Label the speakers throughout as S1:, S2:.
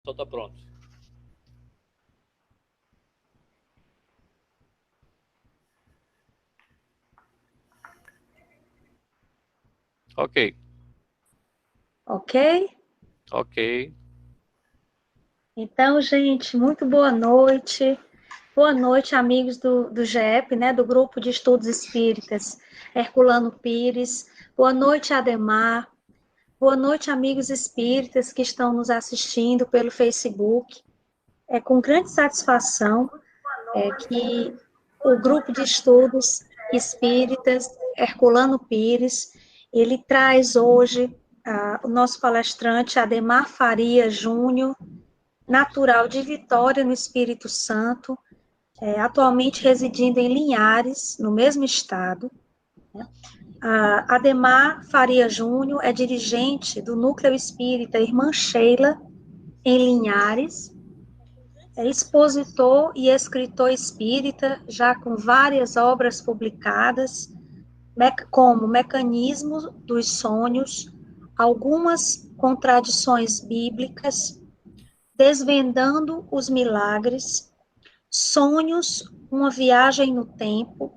S1: Só está pronto. Ok.
S2: Ok?
S1: Ok.
S2: Então, gente, muito boa noite. Boa noite, amigos do GEP, né, do Grupo de Estudos Espíritas Herculano Pires. Boa noite, Ademar. Boa noite, amigos espíritas que estão nos assistindo pelo Facebook. É com grande satisfação que o Grupo de Estudos Espíritas Herculano Pires, ele traz hoje o nosso palestrante Ademar Faria Júnior, natural de Vitória, no Espírito Santo, atualmente residindo em Linhares, no mesmo estado. Ademar Faria Júnior é dirigente do Núcleo Espírita Irmã Sheila, em Linhares, é expositor e escritor espírita, já com várias obras publicadas, como Mecanismo dos Sonhos, Algumas Contradições Bíblicas, Desvendando os Milagres, Sonhos, uma viagem no tempo,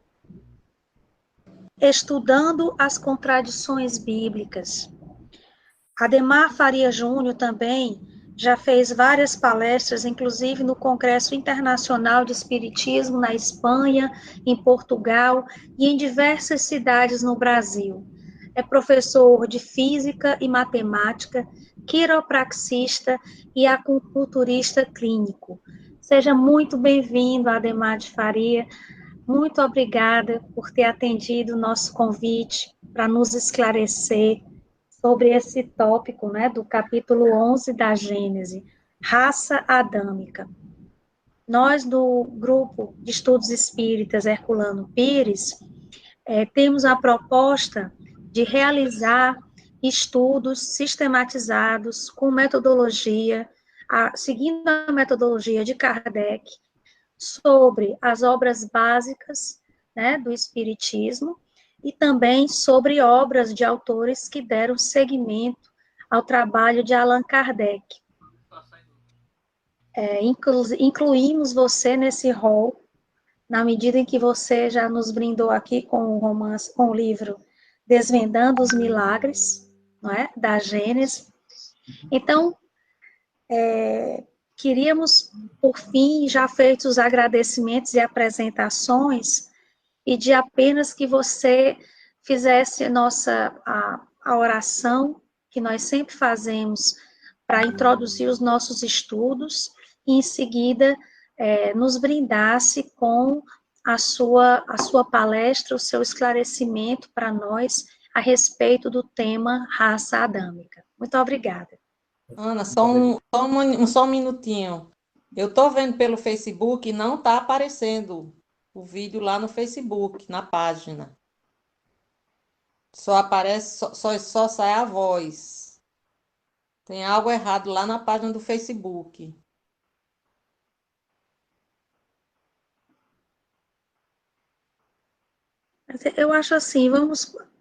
S2: Estudando as contradições bíblicas. Ademar Faria Júnior também já fez várias palestras, inclusive no Congresso Internacional de Espiritismo na Espanha, em Portugal e em diversas cidades no Brasil. É professor de Física e Matemática, quiropraxista e acupunturista clínico. Seja muito bem-vindo, Ademar de Faria. Muito obrigada por ter atendido o nosso convite para nos esclarecer sobre esse tópico, né, do capítulo 11 da Gênese, raça adâmica. Nós, do Grupo de Estudos Espíritas Herculano Pires, temos a proposta de realizar estudos sistematizados com metodologia, seguindo a metodologia de Kardec, sobre as obras básicas, né, do Espiritismo e também sobre obras de autores que deram seguimento ao trabalho de Allan Kardec. Incluímos você nesse rol, na medida em que você já nos brindou aqui com o romance, com o livro Desvendando os Milagres, não é, da Gênesis. Então, queríamos, por fim, já feitos os agradecimentos e apresentações, pedir apenas que você fizesse a oração que nós sempre fazemos para introduzir os nossos estudos e, em seguida, nos brindasse com a sua palestra, o seu esclarecimento para nós a respeito do tema raça adâmica. Muito obrigada.
S3: Ana, só um minutinho. Eu estou vendo pelo Facebook e não está aparecendo o vídeo lá no Facebook, na página. Só aparece, só sai a voz. Tem algo errado lá na página do Facebook.
S2: Eu acho assim,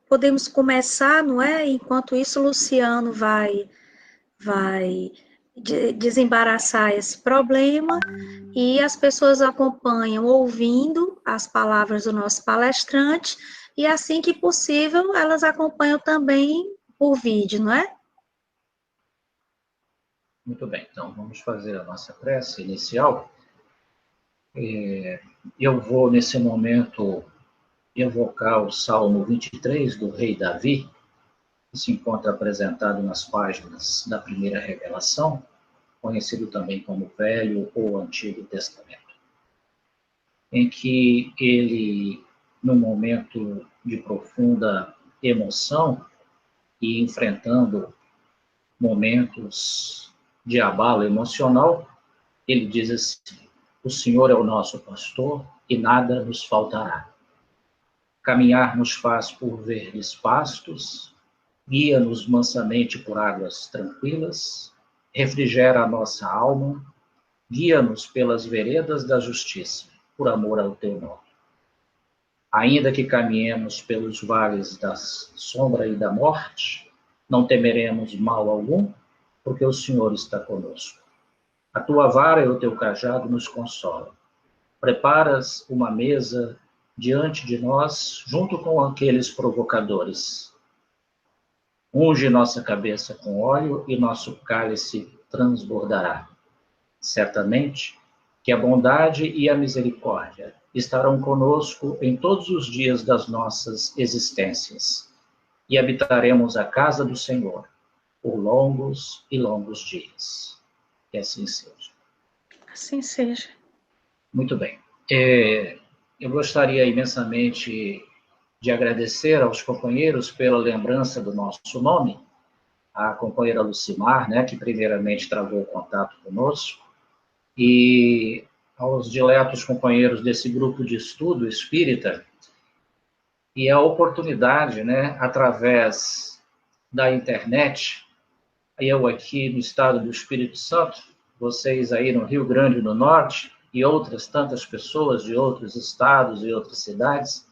S2: podemos começar, não é? Enquanto isso, o Luciano vai desembaraçar esse problema e as pessoas acompanham ouvindo as palavras do nosso palestrante e, assim que possível, elas acompanham também por vídeo, não é?
S4: Muito bem, então vamos fazer a nossa prece inicial. Eu vou, nesse momento, evocar o Salmo 23 do rei Davi, que se encontra apresentado nas páginas da primeira revelação, conhecido também como Velho ou Antigo Testamento, em que ele, num momento de profunda emoção e enfrentando momentos de abalo emocional, ele diz assim: o Senhor é o nosso pastor e nada nos faltará. Caminhar nos faz por verdes pastos, guia-nos mansamente por águas tranquilas, refrigera a nossa alma, guia-nos pelas veredas da justiça, por amor ao teu nome. Ainda que caminhemos pelos vales da sombra e da morte, não temeremos mal algum, porque o Senhor está conosco. A tua vara e o teu cajado nos consolam. Preparas uma mesa diante de nós, junto com aqueles provocadores. Unge nossa cabeça com óleo e nosso cálice transbordará. Certamente que a bondade e a misericórdia estarão conosco em todos os dias das nossas existências, e habitaremos a casa do Senhor por longos e longos dias. Que assim seja.
S2: Assim seja.
S4: Muito bem. Eu gostaria imensamente de agradecer aos companheiros pela lembrança do nosso nome, a companheira Lucimar, né, que primeiramente travou contato conosco, e aos diletos companheiros desse grupo de estudo espírita, e a oportunidade, né, através da internet, eu aqui no estado do Espírito Santo, vocês aí no Rio Grande do Norte, e outras tantas pessoas de outros estados e outras cidades,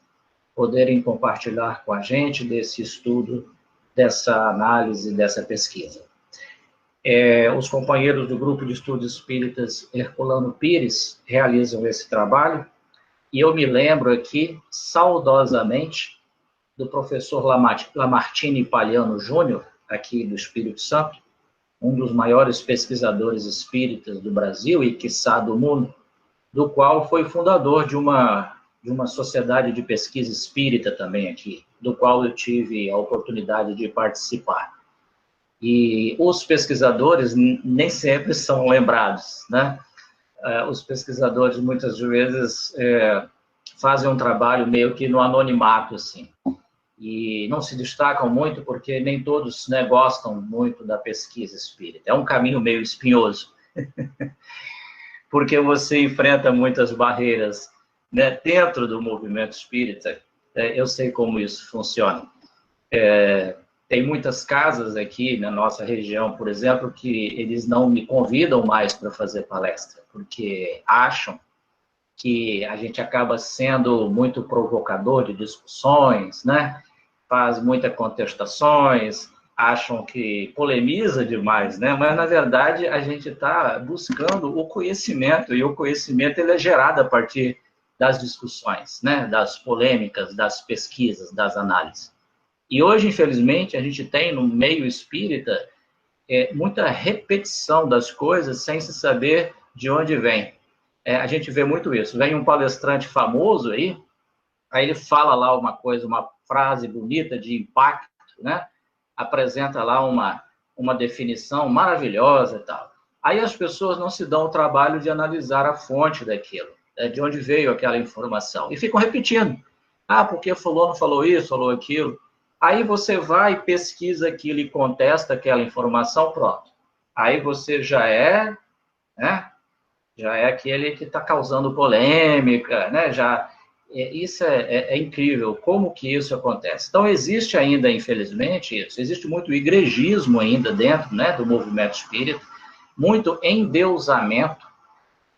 S4: poderem compartilhar com a gente desse estudo, dessa análise, dessa pesquisa. Os companheiros do Grupo de Estudos Espíritas Herculano Pires realizam esse trabalho, e eu me lembro aqui, saudosamente, do professor Lamartine Palhano Júnior, aqui do Espírito Santo, um dos maiores pesquisadores espíritas do Brasil e, quiçá, do mundo, do qual foi fundador de uma sociedade de pesquisa espírita também aqui, do qual eu tive a oportunidade de participar. E os pesquisadores nem sempre são lembrados, né? Os pesquisadores, muitas vezes, fazem um trabalho meio que no anonimato, assim, e não se destacam muito porque nem todos, né, gostam muito da pesquisa espírita. É um caminho meio espinhoso, porque você enfrenta muitas barreiras, né, dentro do movimento espírita. Eu sei como isso funciona. Tem muitas casas aqui na nossa região, por exemplo, que eles não me convidam mais para fazer palestra, porque acham que a gente acaba sendo muito provocador de discussões, né? Faz muitas contestações, acham que polemiza demais, né? Mas, na verdade, a gente está buscando o conhecimento, e o conhecimento ele é gerado a partir das discussões, né? Das polêmicas, das pesquisas, das análises. E hoje, infelizmente, a gente tem no meio espírita muita repetição das coisas sem se saber de onde vem. A gente vê muito isso. Vem um palestrante famoso aí ele fala lá uma coisa, uma frase bonita de impacto, né? Apresenta lá uma definição maravilhosa e tal. Aí as pessoas não se dão o trabalho de analisar a fonte daquilo, de onde veio aquela informação, e ficam repetindo. Porque fulano falou isso, falou aquilo. Aí você vai, pesquisa aquilo e contesta aquela informação, pronto. Aí você já é aquele que está causando polêmica, né? Isso é incrível, como que isso acontece. Então, existe ainda, infelizmente, isso. Existe muito igrejismo ainda dentro, né, do movimento espírita, muito endeusamento.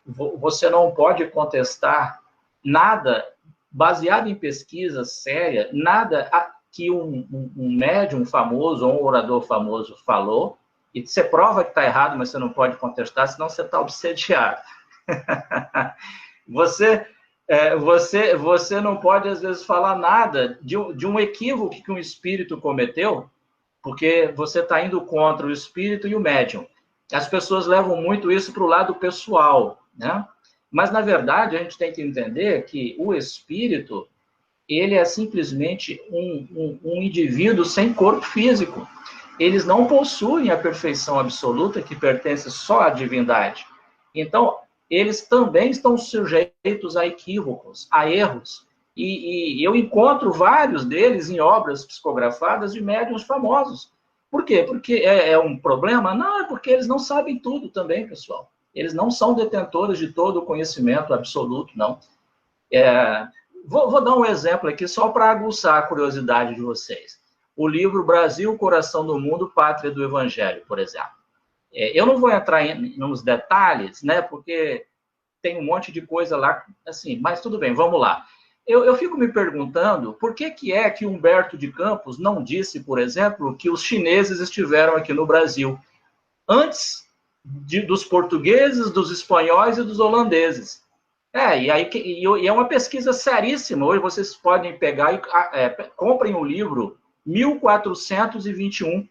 S4: Você não pode contestar nada baseado em pesquisa séria, nada que um médium famoso ou um orador famoso falou, e você prova que está errado, mas você não pode contestar, senão você está obsediado. Você não pode, às vezes, falar nada de um equívoco que um espírito cometeu, porque você está indo contra o espírito e o médium. As pessoas levam muito isso para o lado pessoal, né? Mas, na verdade, a gente tem que entender que o espírito, ele é simplesmente um indivíduo sem corpo físico. Eles não possuem a perfeição absoluta que pertence só à divindade. Então, eles também estão sujeitos a equívocos, a erros. E eu encontro vários deles em obras psicografadas de médiuns famosos. Por quê? Porque é um problema? Não, é porque eles não sabem tudo também, pessoal. Eles não são detentores de todo o conhecimento absoluto, não. Vou dar um exemplo aqui só para aguçar a curiosidade de vocês. O livro Brasil, Coração do Mundo, Pátria do Evangelho, por exemplo. Eu não vou entrar nos detalhes, né, porque tem um monte de coisa lá, assim, mas tudo bem, vamos lá. Eu fico me perguntando por que Humberto de Campos não disse, por exemplo, que os chineses estiveram aqui no Brasil antes dos portugueses, dos espanhóis e dos holandeses. E é uma pesquisa seríssima. Hoje vocês podem pegar e comprem o livro 1421,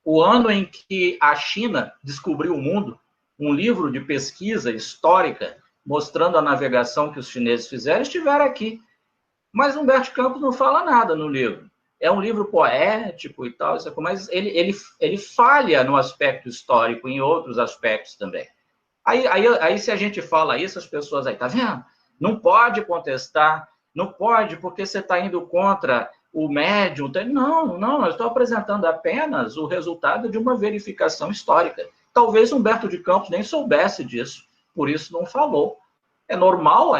S4: o ano em que a China descobriu o mundo, um livro de pesquisa histórica mostrando a navegação que os chineses fizeram, estiveram aqui. Mas Humberto de Campos não fala nada no livro. É um livro poético e tal, mas ele falha no aspecto histórico, em outros aspectos também. Aí se a gente fala isso, as pessoas aí, tá vendo? Não pode contestar, não pode, porque você está indo contra o médium. Não, eu estou apresentando apenas o resultado de uma verificação histórica. Talvez Humberto de Campos nem soubesse disso, por isso não falou. É normal,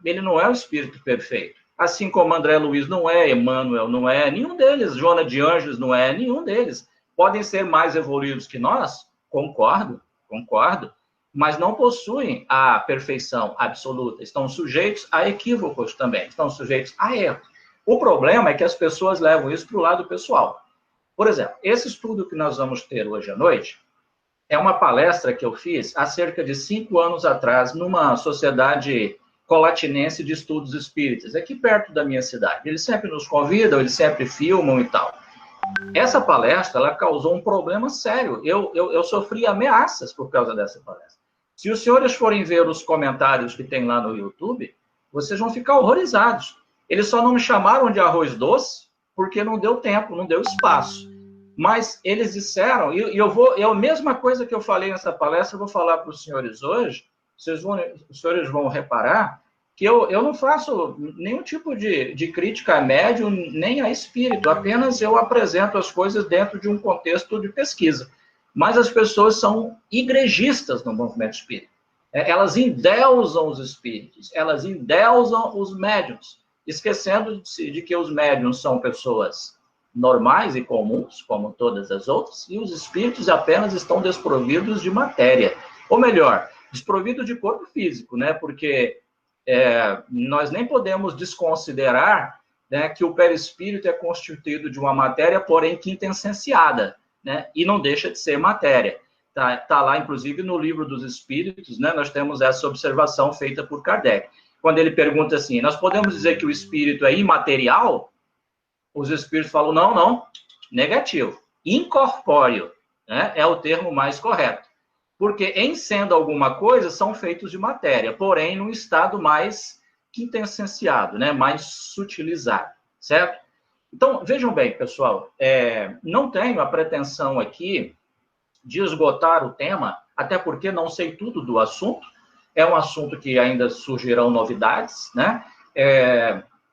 S4: ele não é o espírito perfeito. Assim como André Luiz não é, Emmanuel não é, nenhum deles, Joana de Ângeles não é, nenhum deles. Podem ser mais evoluídos que nós? Concordo, mas não possuem a perfeição absoluta. Estão sujeitos a equívocos também, estão sujeitos a erro. O problema é que as pessoas levam isso para o lado pessoal. Por exemplo, esse estudo que nós vamos ter hoje à noite é uma palestra que eu fiz há cerca de 5 anos atrás numa sociedade colatinense de estudos espíritas, aqui perto da minha cidade. Eles sempre nos convidam, eles sempre filmam e tal. Essa palestra, ela causou um problema sério. Eu sofri ameaças por causa dessa palestra. Se os senhores forem ver os comentários que tem lá no YouTube, vocês vão ficar horrorizados. Eles só não me chamaram de arroz doce porque não deu tempo, não deu espaço. Mas eles disseram, e a mesma coisa que eu falei nessa palestra, eu vou falar para os senhores hoje, os senhores vão reparar que eu não faço nenhum tipo de crítica a médium, nem a espírito, apenas eu apresento as coisas dentro de um contexto de pesquisa. Mas as pessoas são igrejistas no movimento espírita. Elas endeusam os espíritos, elas endeusam os médiums, esquecendo-se de que os médiums são pessoas normais e comuns, como todas as outras, e os espíritos apenas estão desprovidos de matéria. Ou melhor, desprovidos de corpo físico, né? Porque nós nem podemos desconsiderar, né, que o perispírito é constituído de uma matéria, porém quintessenciada, né? E não deixa de ser matéria. Tá lá, inclusive, no Livro dos Espíritos, né? Nós temos essa observação feita por Kardec. Quando ele pergunta assim, nós podemos dizer que o espírito é imaterial? Os espíritos falam, não, negativo. Incorpóreo, né? É o termo mais correto. Porque, em sendo alguma coisa, são feitos de matéria, porém, num estado mais quintessenciado, né? Mais sutilizado, certo? Então, vejam bem, pessoal, não tenho a pretensão aqui de esgotar o tema, até porque não sei tudo do assunto, é um assunto que ainda surgirão novidades, né?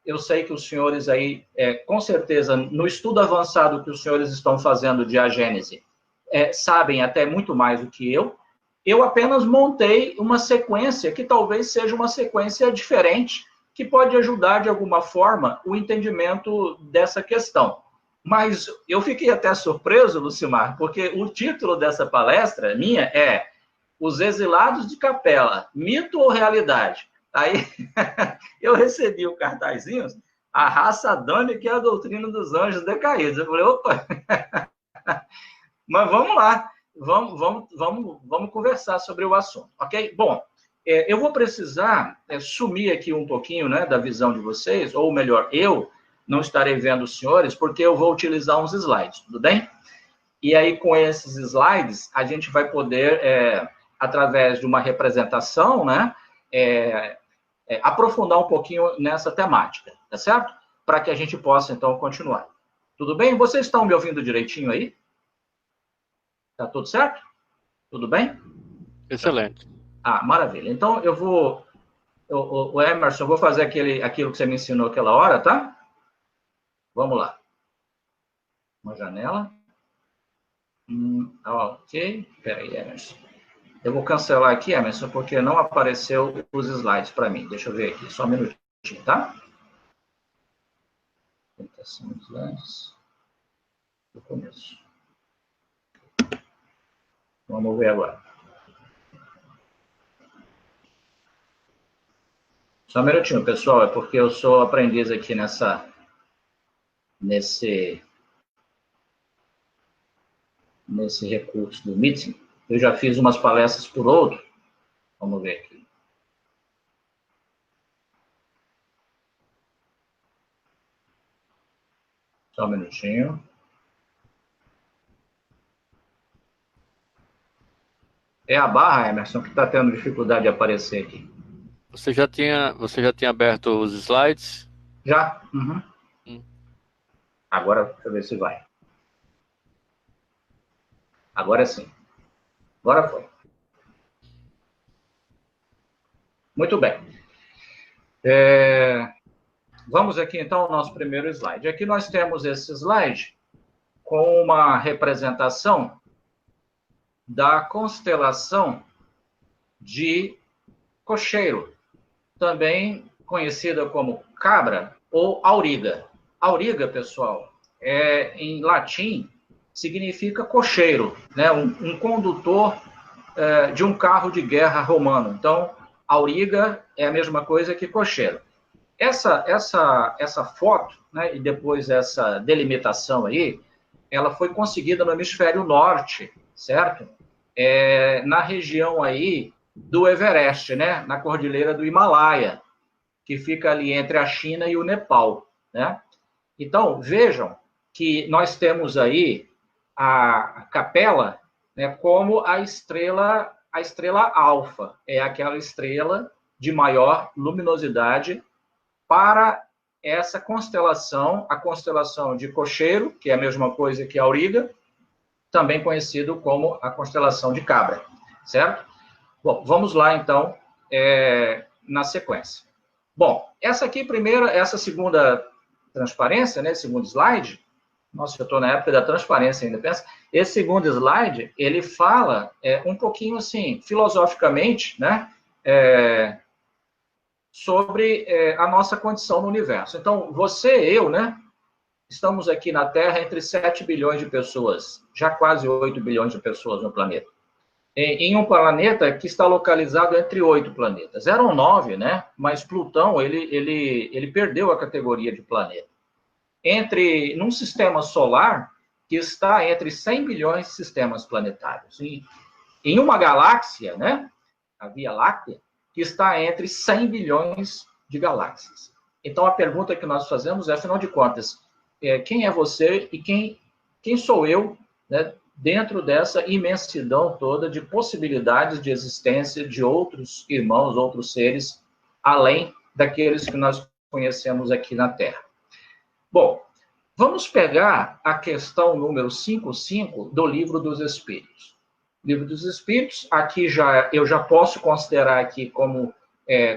S4: Eu sei que os senhores aí, com certeza, no estudo avançado que os senhores estão fazendo de agênese, sabem até muito mais do que eu. Eu apenas montei uma sequência que talvez seja uma sequência diferente, que pode ajudar, de alguma forma, o entendimento dessa questão. Mas eu fiquei até surpreso, Lucimar, porque o título dessa palestra minha é Os Exilados de Capela, Mito ou Realidade? Aí eu recebi o cartazinho, A Raça Adâmica e a Doutrina dos Anjos Decaídos. Eu falei, opa, mas vamos lá, vamos conversar sobre o assunto, ok? Bom, eu vou precisar sumir aqui um pouquinho, né, da visão de vocês, ou melhor, eu não estarei vendo os senhores, porque eu vou utilizar uns slides, tudo bem? E aí, com esses slides, a gente vai poder, através de uma representação, né, aprofundar um pouquinho nessa temática, tá certo? Para que a gente possa, então, continuar. Tudo bem? Vocês estão me ouvindo direitinho aí? Tá tudo certo? Tudo bem?
S1: Excelente.
S4: Maravilha. Então, eu vou... O Emerson, eu vou fazer aquilo que você me ensinou aquela hora, tá? Vamos lá. Uma janela. Ok. Espera aí, Emerson. Eu vou cancelar aqui, Emerson, porque não apareceu os slides para mim. Deixa eu ver aqui, só um minutinho, tá? Apresentação de slides. Do começo. Vamos ver agora. Só um minutinho, pessoal, é porque eu sou aprendiz aqui nesse recurso do Meeting. Eu já fiz umas palestras por outro. Vamos ver aqui. Só um minutinho. É a barra, Emerson, que está tendo dificuldade de aparecer aqui.
S1: Você já tinha aberto os slides?
S4: Já? Uhum. Agora, deixa eu ver se vai. Agora sim. Agora foi. Muito bem. Vamos aqui, então, ao nosso primeiro slide. Aqui nós temos esse slide com uma representação da constelação de Cocheiro, também conhecida como Cabra ou Auriga. Auriga, pessoal, em latim, significa cocheiro, né? Um condutor de um carro de guerra romano. Então, Auriga é a mesma coisa que cocheiro. Essa foto, né, e depois essa delimitação aí, ela foi conseguida no hemisfério norte, certo? Na região aí do Everest, né? Na cordilheira do Himalaia, que fica ali entre a China e o Nepal, né? Então, vejam que nós temos aí a capela, né, como a estrela alfa, é aquela estrela de maior luminosidade para essa constelação, a constelação de Cocheiro, que é a mesma coisa que Auriga, também conhecido como a constelação de Cabra, certo? Bom, vamos lá, então, na sequência. Bom, essa segunda transparência, né, segundo slide, nossa, eu estou na época da transparência ainda, pensa, esse segundo slide, ele fala um pouquinho, assim, filosoficamente, né, sobre a nossa condição no universo. Então, você e eu, né, estamos aqui na Terra entre 7 bilhões de pessoas, já quase 8 bilhões de pessoas no planeta. Em um planeta que está localizado entre 8 planetas. Eram 9, né? Mas Plutão, ele perdeu a categoria de planeta. Num sistema solar que está entre 100 bilhões de sistemas planetários. Em uma galáxia, né? A Via Láctea, que está entre 100 bilhões de galáxias. Então, a pergunta que nós fazemos é, afinal de contas, quem é você e quem sou eu, né, dentro dessa imensidão toda de possibilidades de existência de outros irmãos, outros seres, além daqueles que nós conhecemos aqui na Terra. Bom, vamos pegar a questão número 55 do Livro dos Espíritos. Livro dos Espíritos, aqui eu já posso considerar aqui como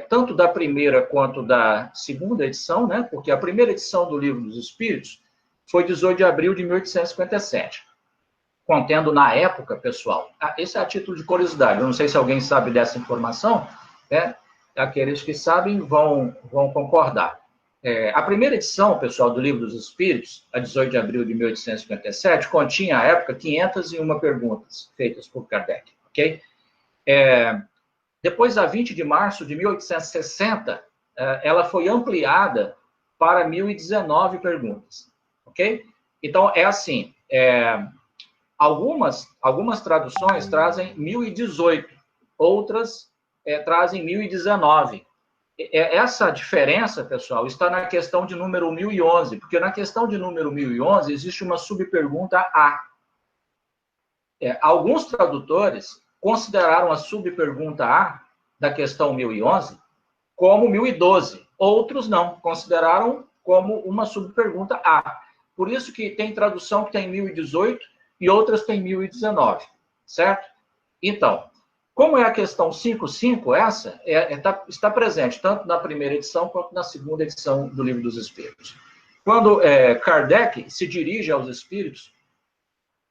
S4: tanto da primeira quanto da segunda edição, né? Porque a primeira edição do Livro dos Espíritos foi 18 de abril de 1857, contendo na época, pessoal, esse é a título de curiosidade, eu não sei se alguém sabe dessa informação, né? Aqueles que sabem vão concordar. A primeira edição, pessoal, do Livro dos Espíritos, a 18 de abril de 1857, continha, à época, 501 perguntas feitas por Kardec, ok? Depois, a 20 de março de 1860, ela foi ampliada para 1.019 perguntas, ok? Então, é assim, algumas traduções trazem 1.018, outras trazem 1.019. Essa diferença, pessoal, está na questão de número 1011, porque na questão de número 1011 existe uma subpergunta A. Alguns tradutores consideraram a subpergunta A da questão 1011 como 1012, outros não, consideraram como uma subpergunta A. Por isso que tem tradução que tem 1018 e outras tem 1019, certo? Então, como é a questão 55, essa está presente tanto na primeira edição quanto na segunda edição do Livro dos Espíritos. Quando Kardec se dirige aos espíritos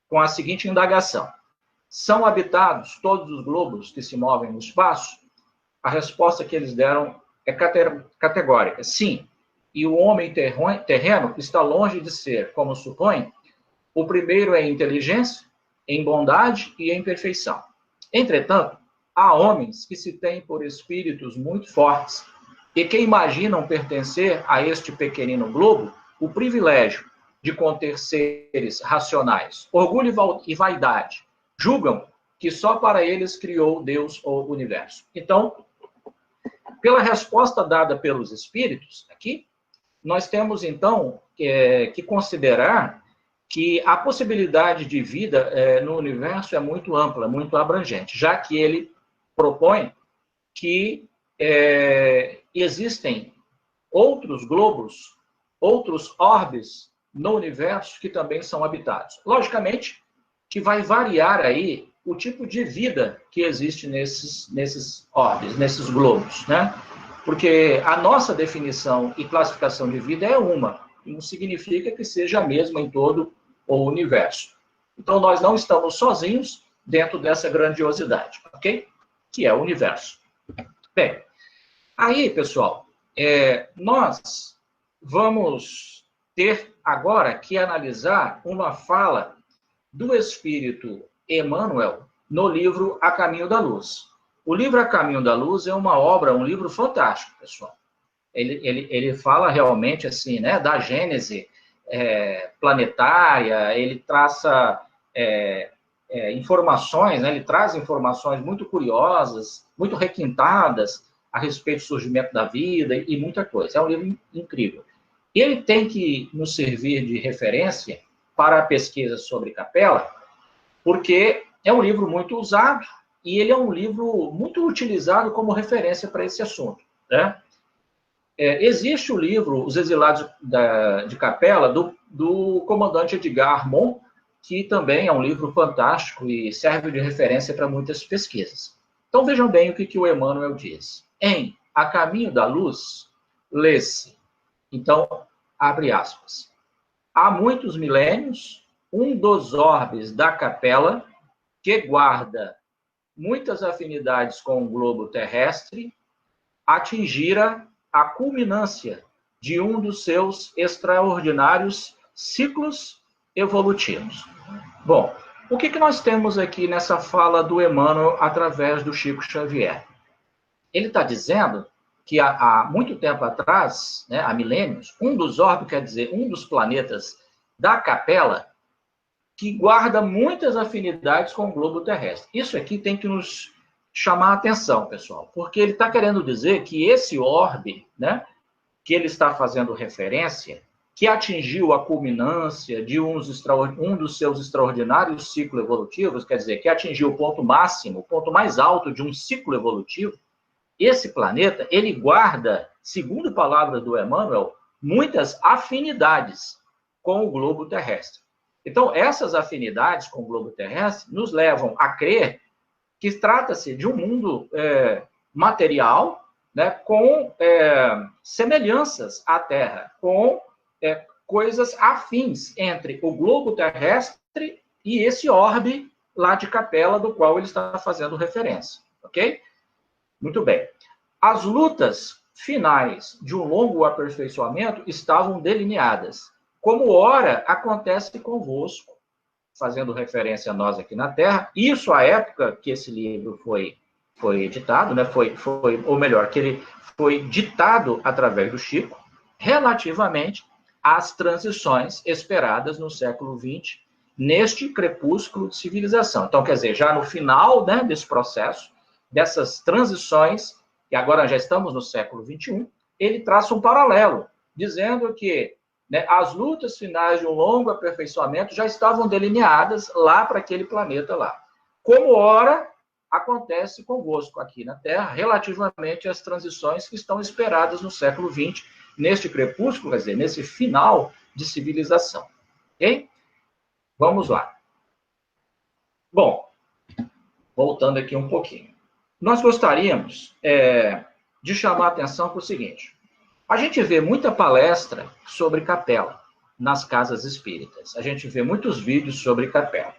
S4: com a seguinte indagação: são habitados todos os globos que se movem no espaço? A resposta que eles deram é categórica: sim. E o homem terreno está longe de ser, como supõe, o primeiro em inteligência, em bondade e em perfeição. Entretanto, há homens que se têm por espíritos muito fortes e que imaginam pertencer a este pequenino globo o privilégio de conter seres racionais, orgulho e vaidade. Julgam que só para eles criou Deus o universo. Então, pela resposta dada pelos espíritos aqui, nós temos, então, que considerar que a possibilidade de vida no universo é muito ampla, muito abrangente, já que ele propõe que existem outros globos, outros orbes no universo que também são habitados. Logicamente, que vai variar aí o tipo de vida que existe nesses orbes, nesses globos, né? Porque a nossa definição e classificação de vida é uma, não significa que seja a mesma em todo o universo. Então, nós não estamos sozinhos dentro dessa grandiosidade, ok? Que é o universo. Bem, aí, pessoal, nós vamos ter agora que analisar uma fala do Espírito Emmanuel no livro A Caminho da Luz. O livro A Caminho da Luz é uma obra, um livro fantástico, pessoal. Ele fala realmente assim, né, da gênese planetária, ele traça informações, né, ele traz informações muito curiosas, muito requintadas a respeito do surgimento da vida e muita coisa. É um livro incrível. Ele tem que nos servir de referência para a pesquisa sobre capela, porque é um livro muito usado e ele é um livro muito utilizado como referência para esse assunto, né? Existe o livro Os Exilados de Capela, do comandante Edgar Armond, que também é um livro fantástico e serve de referência para muitas pesquisas. Então, vejam bem o que o Emmanuel diz. Em A Caminho da Luz, lê-se. Então, abre aspas. Há muitos milênios, um dos orbes da capela, que guarda muitas afinidades com o globo terrestre, atingira a culminância de um dos seus extraordinários ciclos evolutivos. Bom, o que nós temos aqui nessa fala do Emmanuel através do Chico Xavier? Ele está dizendo que há muito tempo atrás, né, há milênios, um dos orbes, quer dizer, um dos planetas da capela, que guarda muitas afinidades com o globo terrestre. Isso aqui tem que nos chamar a atenção, pessoal, porque ele está querendo dizer que esse orbe, né, que ele está fazendo referência, que atingiu a culminância de um dos seus extraordinários ciclos evolutivos, quer dizer, que atingiu o ponto máximo, o ponto mais alto de um ciclo evolutivo, esse planeta, ele guarda, segundo palavras do Emmanuel, muitas afinidades com o globo terrestre. Então, essas afinidades com o globo terrestre nos levam a crer que trata-se de um mundo material, né, com semelhanças à Terra, com coisas afins entre o globo terrestre e esse orbe lá de capela do qual ele está fazendo referência, ok? Muito bem. As lutas finais de um longo aperfeiçoamento estavam delineadas, como ora acontece convosco, fazendo referência a nós aqui na Terra. Isso à época que esse livro foi editado, né? Ou melhor, que ele foi ditado através do Chico, relativamente às transições esperadas no século XX, neste crepúsculo de civilização. Então, quer dizer, já no final, né, desse processo, dessas transições, e agora já estamos no século XXI, ele traça um paralelo, dizendo que, né, as lutas finais de um longo aperfeiçoamento já estavam delineadas lá para aquele planeta lá. Como ora acontece convosco aqui na Terra, relativamente às transições que estão esperadas no século XX, neste crepúsculo, quer dizer, nesse final de civilização. Ok? Vamos lá. Bom, voltando aqui um pouquinho. Nós gostaríamos de chamar a atenção para o seguinte. A gente vê muita palestra sobre capela nas casas espíritas. A gente vê muitos vídeos sobre capela.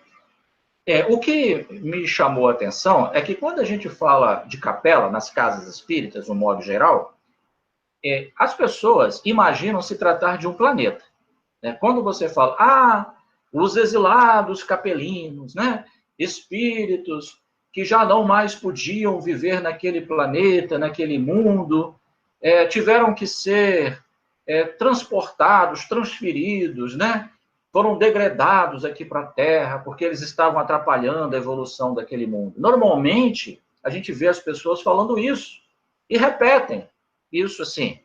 S4: O que me chamou a atenção é que quando a gente fala de capela nas casas espíritas, no modo geral, as pessoas imaginam se tratar de um planeta. Né? Quando você fala, os exilados capelinos, né? Espíritos que já não mais podiam viver naquele planeta, naquele mundo, tiveram que ser transportados, transferidos, né, foram degradados aqui para a Terra porque eles estavam atrapalhando a evolução daquele mundo. Normalmente, a gente vê as pessoas falando isso e repetem isso assim.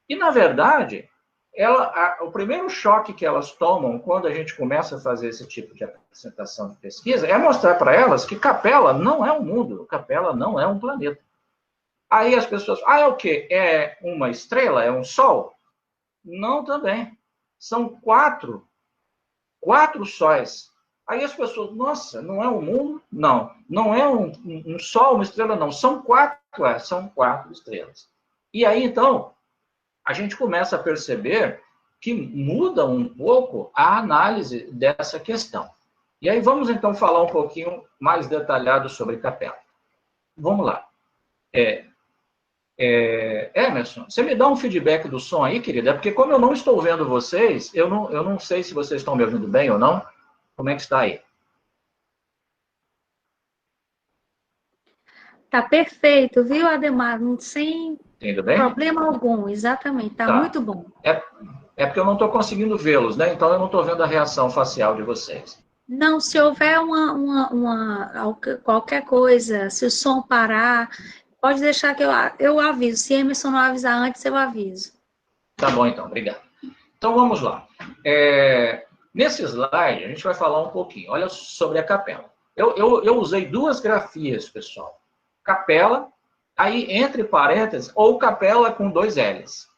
S4: E, na verdade, o primeiro choque que elas tomam quando a gente começa a fazer esse tipo de apresentação de pesquisa é mostrar para elas que Capela não é um mundo, Capela não é um planeta. Aí as pessoas, é o quê? É uma estrela? É um sol? Não, também. São quatro sóis. Aí as pessoas, nossa, não é um mundo? Não. Não é um sol, uma estrela, não. São quatro estrelas. E aí, então, a gente começa a perceber que muda um pouco a análise dessa questão. E aí vamos, então, falar um pouquinho mais detalhado sobre Capela. Vamos lá. Emerson, você me dá um feedback do som aí, querida? É porque como eu não estou vendo vocês, eu não sei se vocês estão me ouvindo bem ou não. Como é que está aí?
S2: Tá perfeito, viu, Ademar? Sem
S4: Bem?
S2: problema algum, exatamente. Tá muito bom.
S4: É porque eu não estou conseguindo vê-los, né? Então eu não estou vendo a reação facial de vocês.
S2: Não, se houver qualquer coisa, se o som parar, pode deixar que eu aviso. Se Emerson não avisar antes, eu aviso.
S4: Tá bom, então. Obrigado. Então, vamos lá. Nesse slide, a gente vai falar um pouquinho. Olha sobre a capela. Eu usei duas grafias, pessoal. Capela, aí entre parênteses, ou capela com 2 L's.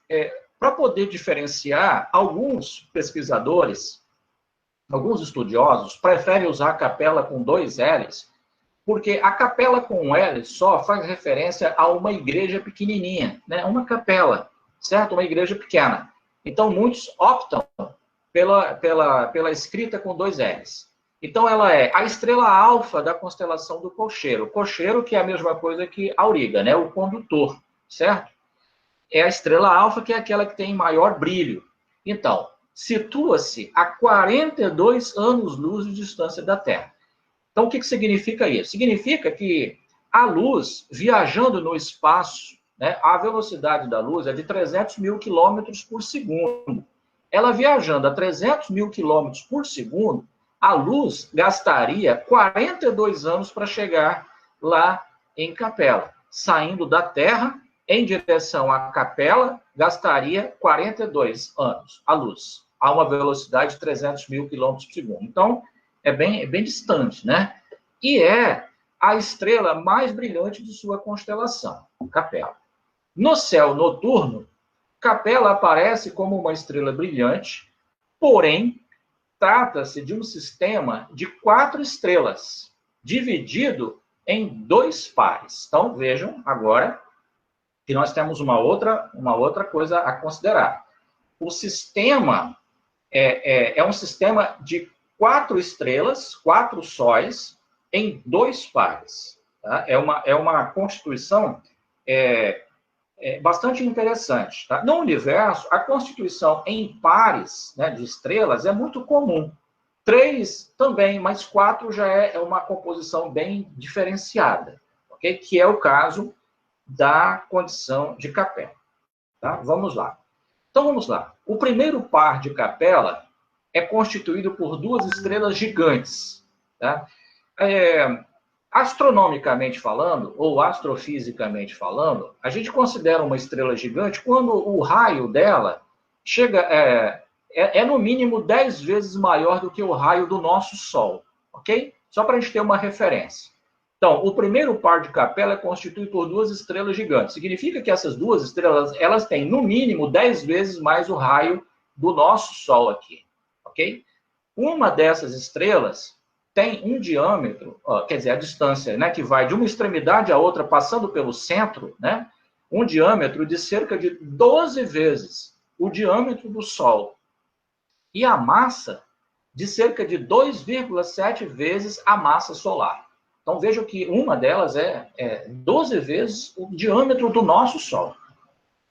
S4: Para poder diferenciar, alguns pesquisadores, alguns estudiosos, preferem usar capela com 2 L's, porque a capela com um L só faz referência a uma igreja pequenininha, né? Uma capela, certo? Uma igreja pequena. Então, muitos optam pela escrita com 2 L's. Então, ela é a estrela alfa da constelação do Cocheiro. Cocheiro, que é a mesma coisa que Auriga, né? O condutor, certo? É a estrela alfa, que é aquela que tem maior brilho. Então, situa-se a 42 anos-luz de distância da Terra. Então, o que significa isso? Significa que a luz, viajando no espaço, né, a velocidade da luz é de 300 mil quilômetros por segundo. Ela viajando a 300 mil quilômetros por segundo, a luz gastaria 42 anos para chegar lá em Capela. Saindo da Terra, em direção à Capela, gastaria 42 anos a luz, a uma velocidade de 300 mil quilômetros por segundo. Então, é bem distante, né? E é a estrela mais brilhante de sua constelação, Capela. No céu noturno, Capela aparece como uma estrela brilhante, porém, trata-se de um sistema de 4 estrelas, dividido em 2 pares. Então, vejam agora que nós temos uma outra coisa a considerar. O sistema é um sistema de 4 estrelas, 4 sóis, em 2 pares. Tá? É uma constituição bastante interessante. Tá? No universo, a constituição em pares, né, de estrelas é muito comum. 3 também, mas 4 já é uma composição bem diferenciada, okay? Que é o caso da condição de Capela. Tá? Vamos lá. Então, vamos lá. O primeiro par de Capela é constituído por 2 estrelas gigantes. Tá? Astronomicamente falando, ou astrofisicamente falando, a gente considera uma estrela gigante quando o raio dela chega, no mínimo 10 vezes maior do que o raio do nosso Sol. Ok? Só para a gente ter uma referência. Então, o primeiro par de Capela é constituído por 2 estrelas gigantes. Significa que essas 2 estrelas, elas têm, no mínimo, 10 vezes mais o raio do nosso Sol aqui. Ok? Uma dessas estrelas tem um diâmetro, quer dizer, a distância, né, que vai de uma extremidade à outra, passando pelo centro, né, um diâmetro de cerca de 12 vezes o diâmetro do Sol. E a massa de cerca de 2,7 vezes a massa solar. Então, vejam que uma delas é 12 vezes o diâmetro do nosso Sol.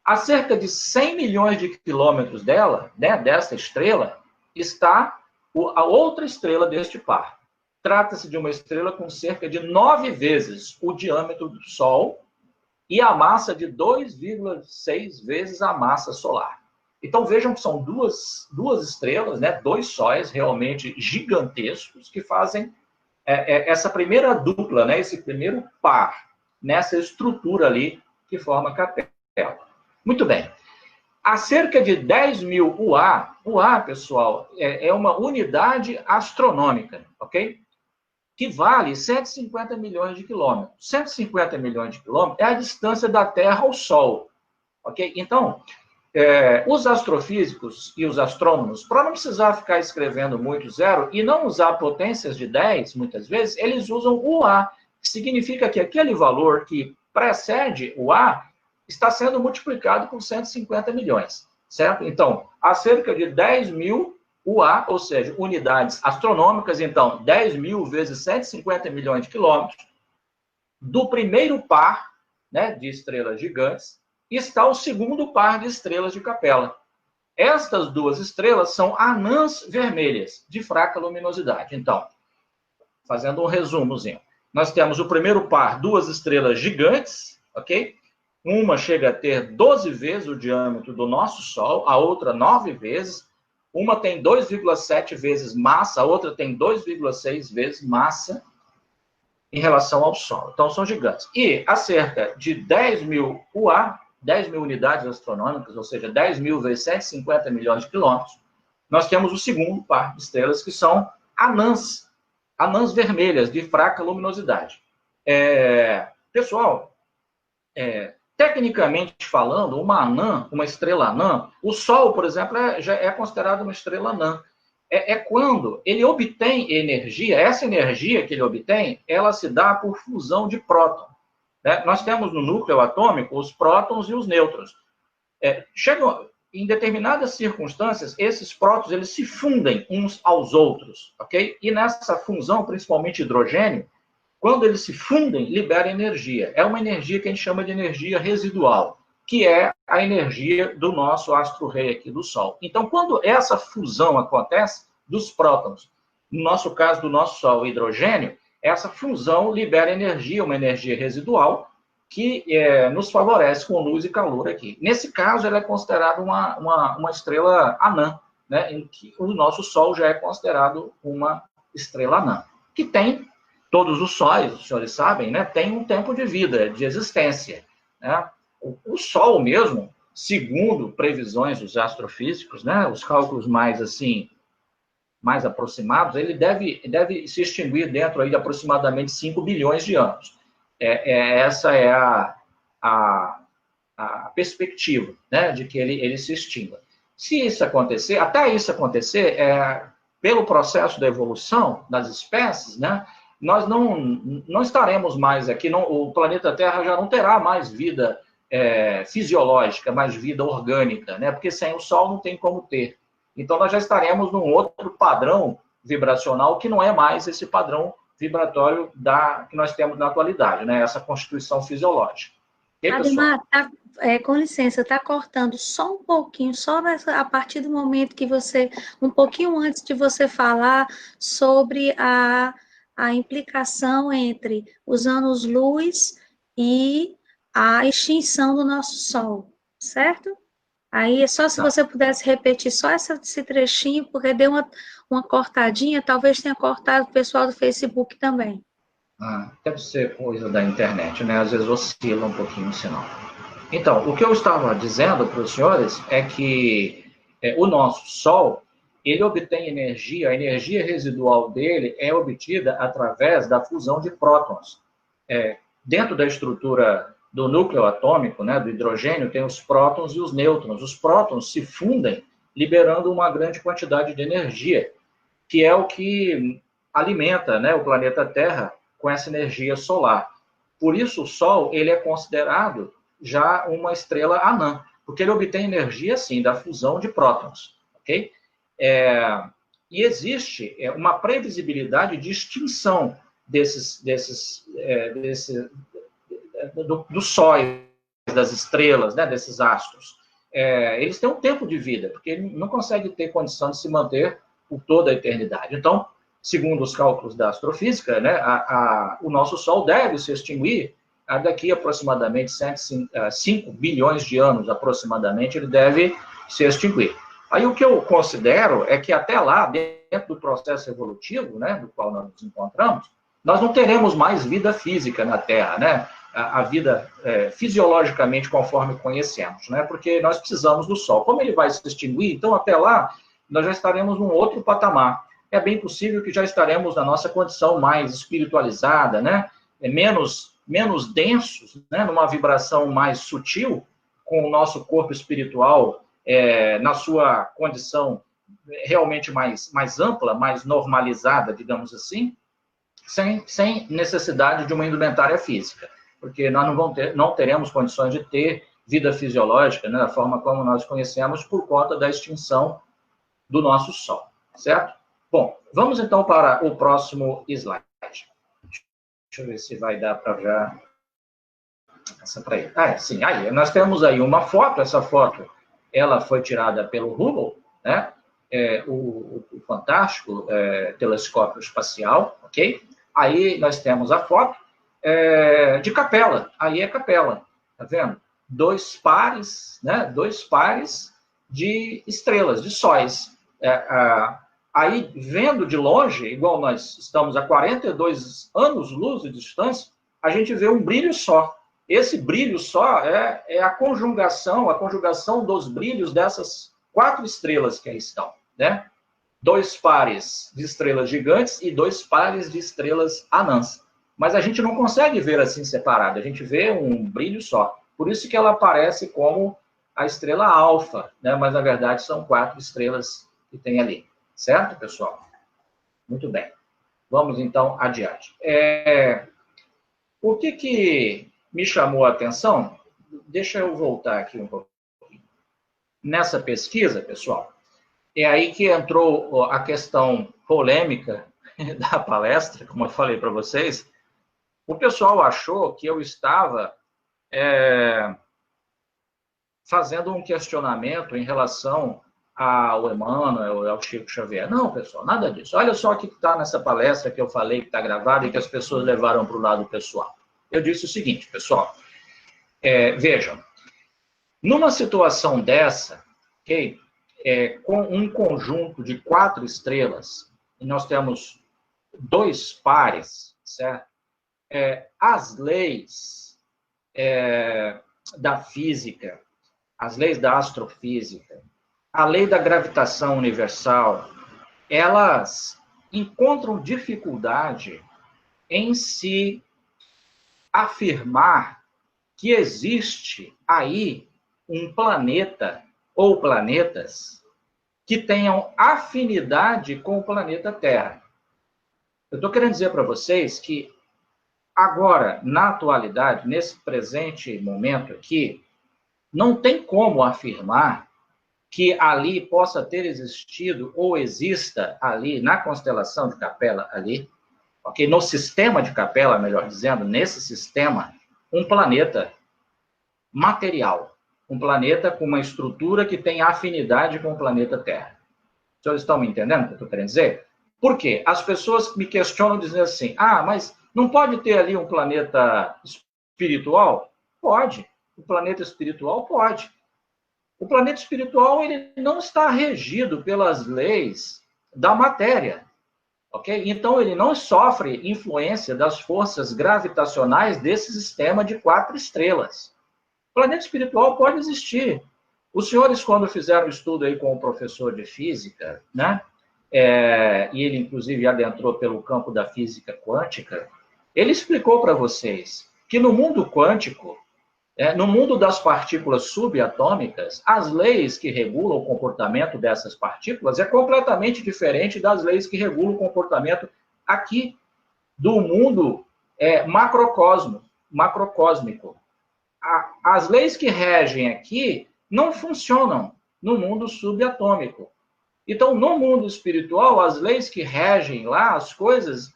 S4: A cerca de 100 milhões de quilômetros dela, né, dessa estrela, está a outra estrela deste par. Trata-se de uma estrela com cerca de 9 vezes o diâmetro do Sol e a massa de 2,6 vezes a massa solar. Então, vejam que são duas estrelas, né, dois sóis realmente gigantescos que fazem essa primeira dupla, né, esse primeiro par, nessa estrutura ali que forma a capela. Muito bem. Há cerca de 10 mil UA, pessoal, é uma unidade astronômica, ok? Que vale 150 milhões de quilômetros. 150 milhões de quilômetros é a distância da Terra ao Sol, ok? Então, os astrofísicos e os astrônomos, para não precisar ficar escrevendo muito zero e não usar potências de 10, muitas vezes, eles usam o A, que significa que aquele valor que precede o A está sendo multiplicado por 150 milhões, certo? Então, há cerca de 10 mil UA, ou seja, unidades astronômicas, então, 10 mil vezes 150 milhões de quilômetros, do primeiro par, né, de estrelas gigantes, está o segundo par de estrelas de capela. Estas duas estrelas são anãs vermelhas, de fraca luminosidade. Então, fazendo um resumozinho, nós temos o primeiro par, duas estrelas gigantes, ok? Uma chega a ter 12 vezes o diâmetro do nosso Sol, a outra 9 vezes. Uma tem 2,7 vezes massa, a outra tem 2,6 vezes massa em relação ao Sol. Então, são gigantes. E há cerca de 10 mil UA, 10 mil unidades astronômicas, ou seja, 10 mil vezes 150 milhões de quilômetros, nós temos o segundo par de estrelas, que são anãs vermelhas, de fraca luminosidade. Pessoal, tecnicamente falando, uma estrela anã, o Sol, por exemplo, já é considerado uma estrela anã. Quando ele obtém energia, essa energia que ele obtém, ela se dá por fusão de próton. Né? Nós temos no núcleo atômico os prótons e os nêutrons. Chegam em determinadas circunstâncias, esses prótons eles se fundem uns aos outros, ok? E nessa fusão, principalmente hidrogênio, quando eles se fundem, libera energia. É uma energia que a gente chama de energia residual, que é a energia do nosso astro-rei aqui do Sol. Então, quando essa fusão acontece dos prótons, no nosso caso do nosso Sol, hidrogênio, essa fusão libera energia, uma energia residual, que nos favorece com luz e calor aqui. Nesse caso, ela é considerada uma estrela anã, né, em que o nosso Sol já é considerado uma estrela anã, que tem, todos os sóis, os senhores sabem, né, tem um tempo de vida, de existência. Né? O Sol mesmo, segundo previsões dos astrofísicos, né, os cálculos mais aproximados, ele deve se extinguir dentro aí de aproximadamente 5 bilhões de anos. Essa é a perspectiva, né, de que ele se extinga. Se isso acontecer, até isso acontecer, pelo processo da evolução das espécies, né, nós não estaremos mais aqui, o planeta Terra já não terá mais vida fisiológica, mais vida orgânica, né, porque sem o Sol não tem como ter. Então, nós já estaremos num outro padrão vibracional que não é mais esse padrão vibratório que nós temos na atualidade, né? Essa constituição fisiológica.
S2: Ademar, com licença, está cortando só um pouquinho, a partir do momento que um pouquinho antes de você falar sobre a implicação entre os anos-luz e a extinção do nosso Sol, certo? Aí é só se você pudesse repetir só esse trechinho, porque deu uma cortadinha, talvez tenha cortado o pessoal do Facebook também.
S4: Deve ser coisa da internet, né? Às vezes oscila um pouquinho o sinal. Então, o que eu estava dizendo para os senhores é que o nosso Sol, ele obtém energia, a energia residual dele é obtida através da fusão de prótons. Dentro da estrutura do núcleo atômico, né, do hidrogênio, tem os prótons e os nêutrons. Os prótons se fundem, liberando uma grande quantidade de energia, que é o que alimenta, né, o planeta Terra com essa energia solar. Por isso, o Sol ele é considerado já uma estrela anã, porque ele obtém energia, sim, da fusão de prótons. Okay? E existe uma previsibilidade de extinção dos sóis, das estrelas, né, desses astros. Eles têm um tempo de vida, porque ele não consegue ter condição de se manter por toda a eternidade. Então, segundo os cálculos da astrofísica, né, o nosso Sol deve se extinguir daqui aproximadamente 5 bilhões de anos, aproximadamente, ele deve se extinguir. Aí o que eu considero é que até lá, dentro do processo evolutivo, né, do qual nós nos encontramos, nós não teremos mais vida física na Terra, né? A vida fisiologicamente conforme conhecemos, né? Porque nós precisamos do Sol. Como ele vai se extinguir, então até lá nós já estaremos num outro patamar. É bem possível que já estaremos na nossa condição mais espiritualizada, né? Menos densos, né? Numa vibração mais sutil, com o nosso corpo espiritual na sua condição realmente mais ampla, mais normalizada, digamos assim, sem necessidade de uma indumentária física, porque nós não teremos condições de ter vida fisiológica, né, da forma como nós conhecemos, por conta da extinção do nosso Sol, certo? Bom, vamos então para o próximo slide. Deixa eu ver se vai dar para já... Essa para aí. Sim, aí nós temos aí uma foto, essa foto ela foi tirada pelo Hubble, né? O fantástico telescópio espacial, ok? Aí nós temos a foto de Capela. Aí é Capela, tá vendo? 2 pares, né? 2 pares de estrelas, de sóis. Aí, vendo de longe, igual nós estamos a 42 anos-luz de distância, a gente vê um brilho só. Esse brilho só é a conjugação dos brilhos dessas 4 estrelas que aí estão, né? 2 pares de estrelas gigantes e 2 pares de estrelas anãs. Mas a gente não consegue ver assim separado, a gente vê um brilho só. Por isso que ela aparece como a estrela alfa, né? Mas na verdade são 4 estrelas que tem ali. Certo, pessoal? Muito bem. Vamos então adiante. O que me chamou a atenção? Deixa eu voltar aqui um pouquinho. Nessa pesquisa, pessoal, é aí que entrou a questão polêmica da palestra, como eu falei para vocês. O pessoal achou que eu estava fazendo um questionamento em relação ao Emmanuel, ao Chico Xavier. Não, pessoal, nada disso. Olha só o que está nessa palestra que eu falei, que está gravada e que as pessoas levaram para o lado pessoal. Eu disse o seguinte, pessoal, vejam, numa situação dessa, ok, com um conjunto de 4 estrelas, e nós temos 2 pares, certo? As leis da física, as leis da astrofísica, a lei da gravitação universal, elas encontram dificuldade em se afirmar que existe aí um planeta ou planetas que tenham afinidade com o planeta Terra. Eu estou querendo dizer para vocês que agora, na atualidade, nesse presente momento aqui, não tem como afirmar que ali possa ter existido ou exista ali, na constelação de Capela, ali, okay, no sistema de Capela, melhor dizendo, nesse sistema, um planeta material, um planeta com uma estrutura que tem afinidade com o planeta Terra. Os senhores estão me entendendo o que eu estou querendo dizer? Por quê? As pessoas me questionam dizendo assim, mas não pode ter ali um planeta espiritual? Pode. O planeta espiritual pode. O planeta espiritual ele não está regido pelas leis da matéria, ok? Então, ele não sofre influência das forças gravitacionais desse sistema de 4 estrelas. O planeta espiritual pode existir. Os senhores, quando fizeram estudo aí com o professor de física, né? E ele, inclusive, adentrou pelo campo da física quântica, ele explicou para vocês que no mundo quântico, no mundo das partículas subatômicas, as leis que regulam o comportamento dessas partículas é completamente diferente das leis que regulam o comportamento aqui do mundo macrocósmico. As leis que regem aqui não funcionam no mundo subatômico. Então, no mundo espiritual, as leis que regem lá, as coisas,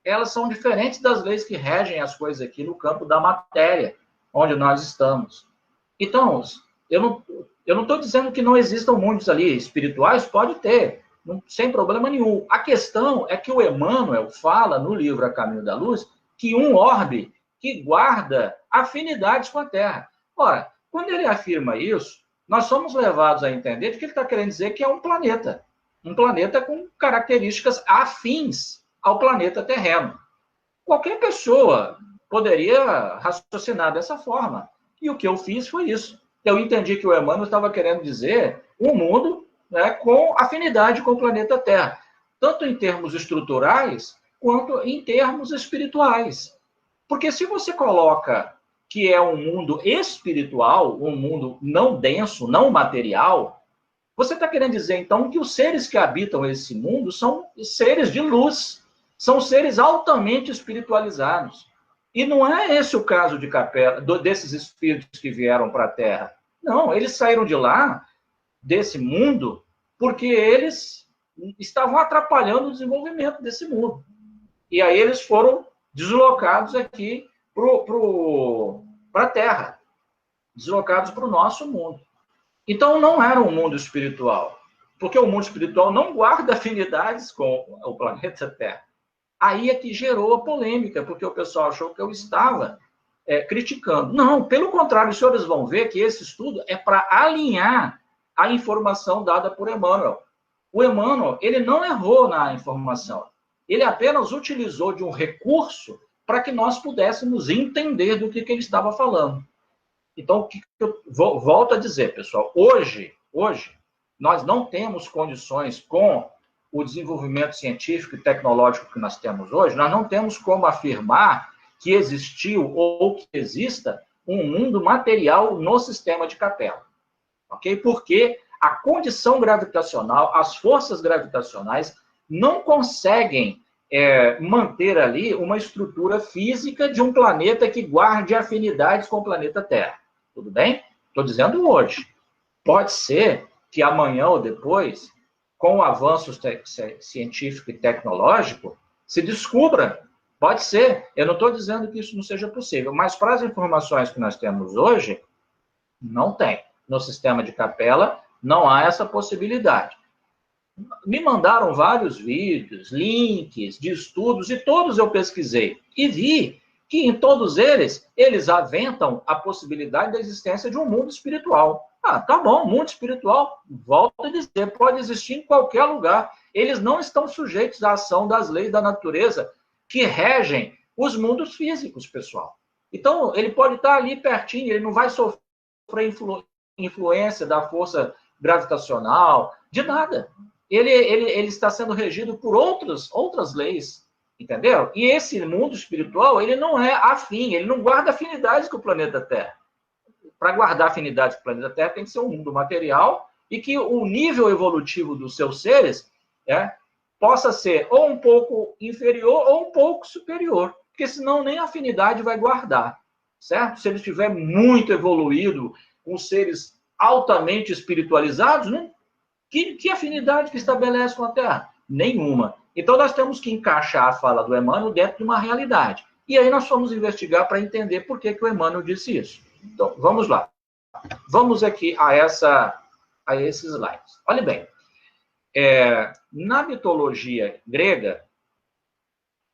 S4: elas são diferentes das leis que regem as coisas aqui no campo da matéria, onde nós estamos. Então, eu não estou dizendo que não existam mundos ali espirituais, pode ter, sem problema nenhum. A questão é que o Emmanuel fala no livro A Caminho da Luz que um orbe que guarda afinidades com a Terra. Ora, quando ele afirma isso, nós somos levados a entender de que ele está querendo dizer que é um planeta com características afins ao planeta terreno. Qualquer pessoa poderia raciocinar dessa forma. E o que eu fiz foi isso. Eu entendi que o Emmanuel estava querendo dizer um mundo, né, com afinidade com o planeta Terra, tanto em termos estruturais quanto em termos espirituais. Porque se você coloca que é um mundo espiritual, um mundo não denso, não material, você está querendo dizer, então, que os seres que habitam esse mundo são seres de luz, são seres altamente espiritualizados. E não é esse o caso de Capela, desses espíritos que vieram para a Terra. Não, eles saíram de lá, desse mundo, porque eles estavam atrapalhando o desenvolvimento desse mundo. E aí eles foram deslocados aqui para a Terra, deslocados para o nosso mundo. Então, não era um mundo espiritual, porque o mundo espiritual não guarda afinidades com o planeta Terra. Aí é que gerou a polêmica, porque o pessoal achou que eu estava criticando. Não, pelo contrário, os senhores vão ver que esse estudo é para alinhar a informação dada por Emmanuel. O Emmanuel, ele não errou na informação, ele apenas utilizou de um recurso para que nós pudéssemos entender do que ele estava falando. Então, o que eu volto a dizer, pessoal? Hoje, nós não temos condições, com o desenvolvimento científico e tecnológico que nós temos hoje, nós não temos como afirmar que existiu ou que exista um mundo material no sistema de Capela. Ok? Porque a condição gravitacional, as forças gravitacionais, não conseguem manter ali uma estrutura física de um planeta que guarde afinidades com o planeta Terra. Tudo bem? Estou dizendo hoje. Pode ser que amanhã ou depois, com o avanço científico e tecnológico, se descubra. Pode ser. Eu não estou dizendo que isso não seja possível, mas para as informações que nós temos hoje, não tem. No sistema de Capela, não há essa possibilidade. Me mandaram vários vídeos, links de estudos, e todos eu pesquisei. E vi que em todos eles aventam a possibilidade da existência de um mundo espiritual. Ah, tá bom, mundo espiritual, volto a dizer, pode existir em qualquer lugar. Eles não estão sujeitos à ação das leis da natureza que regem os mundos físicos, pessoal. Então, ele pode estar ali pertinho, ele não vai sofrer influência da força gravitacional, de nada. Ele está sendo regido por outras leis, entendeu? E esse mundo espiritual, ele não é afim, ele não guarda afinidades com o planeta Terra. Para guardar afinidades com o planeta Terra, tem que ser um mundo material e que o nível evolutivo dos seus seres possa ser ou um pouco inferior ou um pouco superior, porque senão nem afinidade vai guardar, certo? Se ele estiver muito evoluído, com seres altamente espiritualizados, né? Que afinidade que estabelece com a Terra? Nenhuma. Então, nós temos que encaixar a fala do Emmanuel dentro de uma realidade. E aí nós fomos investigar para entender por que o Emmanuel disse isso. Então, vamos lá. Vamos aqui a esses slides. Olha bem, na mitologia grega,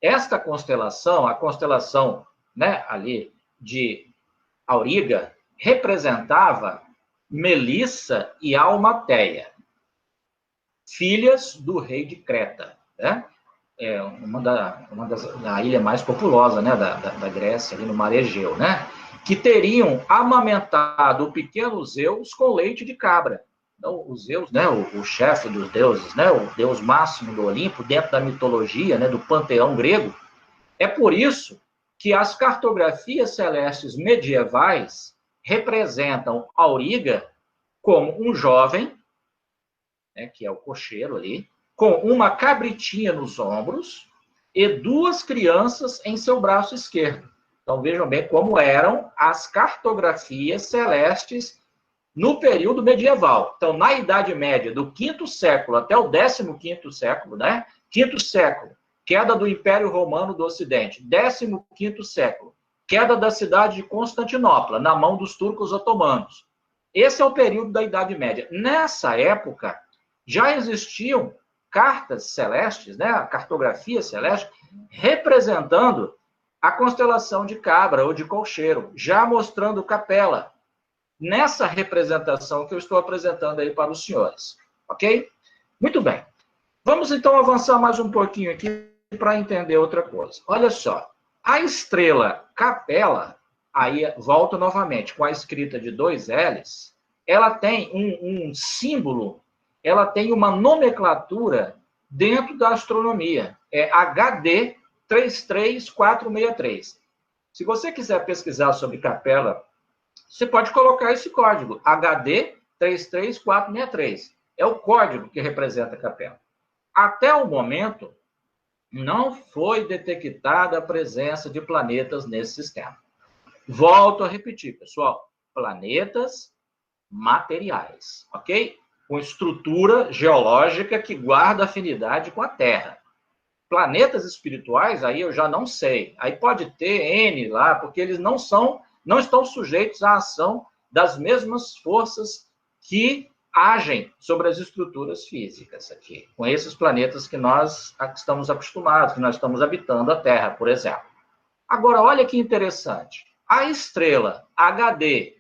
S4: esta constelação, a constelação, né, ali de Auriga, representava Melissa e Almateia, filhas do rei de Creta, né? Uma da ilha mais populosa, né, da Grécia, ali no Mar Egeu, né? Que teriam amamentado o pequeno Zeus com leite de cabra. Então, o Zeus, né, o chefe dos deuses, né, o deus máximo do Olimpo, dentro da mitologia, né, do panteão grego. É por isso que as cartografias celestes medievais representam Auriga como um jovem, né, que é o cocheiro ali, com uma cabritinha nos ombros e duas crianças em seu braço esquerdo. Então, vejam bem como eram as cartografias celestes no período medieval. Então, na Idade Média, do 5º século até o 15º século, né? 5º século, queda do Império Romano do Ocidente. 15º século, queda da cidade de Constantinopla, na mão dos turcos otomanos. Esse é o período da Idade Média. Nessa época, já existiam cartas celestes, né? A cartografia celeste, representando a constelação de Cabra ou de Colcheiro, já mostrando Capela. nessa representação que eu estou apresentando aí para os senhores. Ok? Muito bem. Vamos, então, avançar mais um pouquinho aqui para entender outra coisa. Olha só. A estrela Capella, aí volto novamente, com a escrita de 2 L's, ela tem um símbolo, ela tem uma nomenclatura dentro da astronomia. É HD 33463. Se você quiser pesquisar sobre Capella, você pode colocar esse código, HD 33463. É o código que representa Capella. Até o momento, não foi detectada a presença de planetas nesse sistema. Volto a repetir, pessoal. Planetas materiais, ok? Com estrutura geológica que guarda afinidade com a Terra. Planetas espirituais, aí eu já não sei. Aí pode ter N lá, porque eles não estão sujeitos à ação das mesmas forças que agem sobre as estruturas físicas aqui, com esses planetas que nós estamos acostumados, que nós estamos habitando a Terra, por exemplo. Agora, olha que interessante. A estrela HD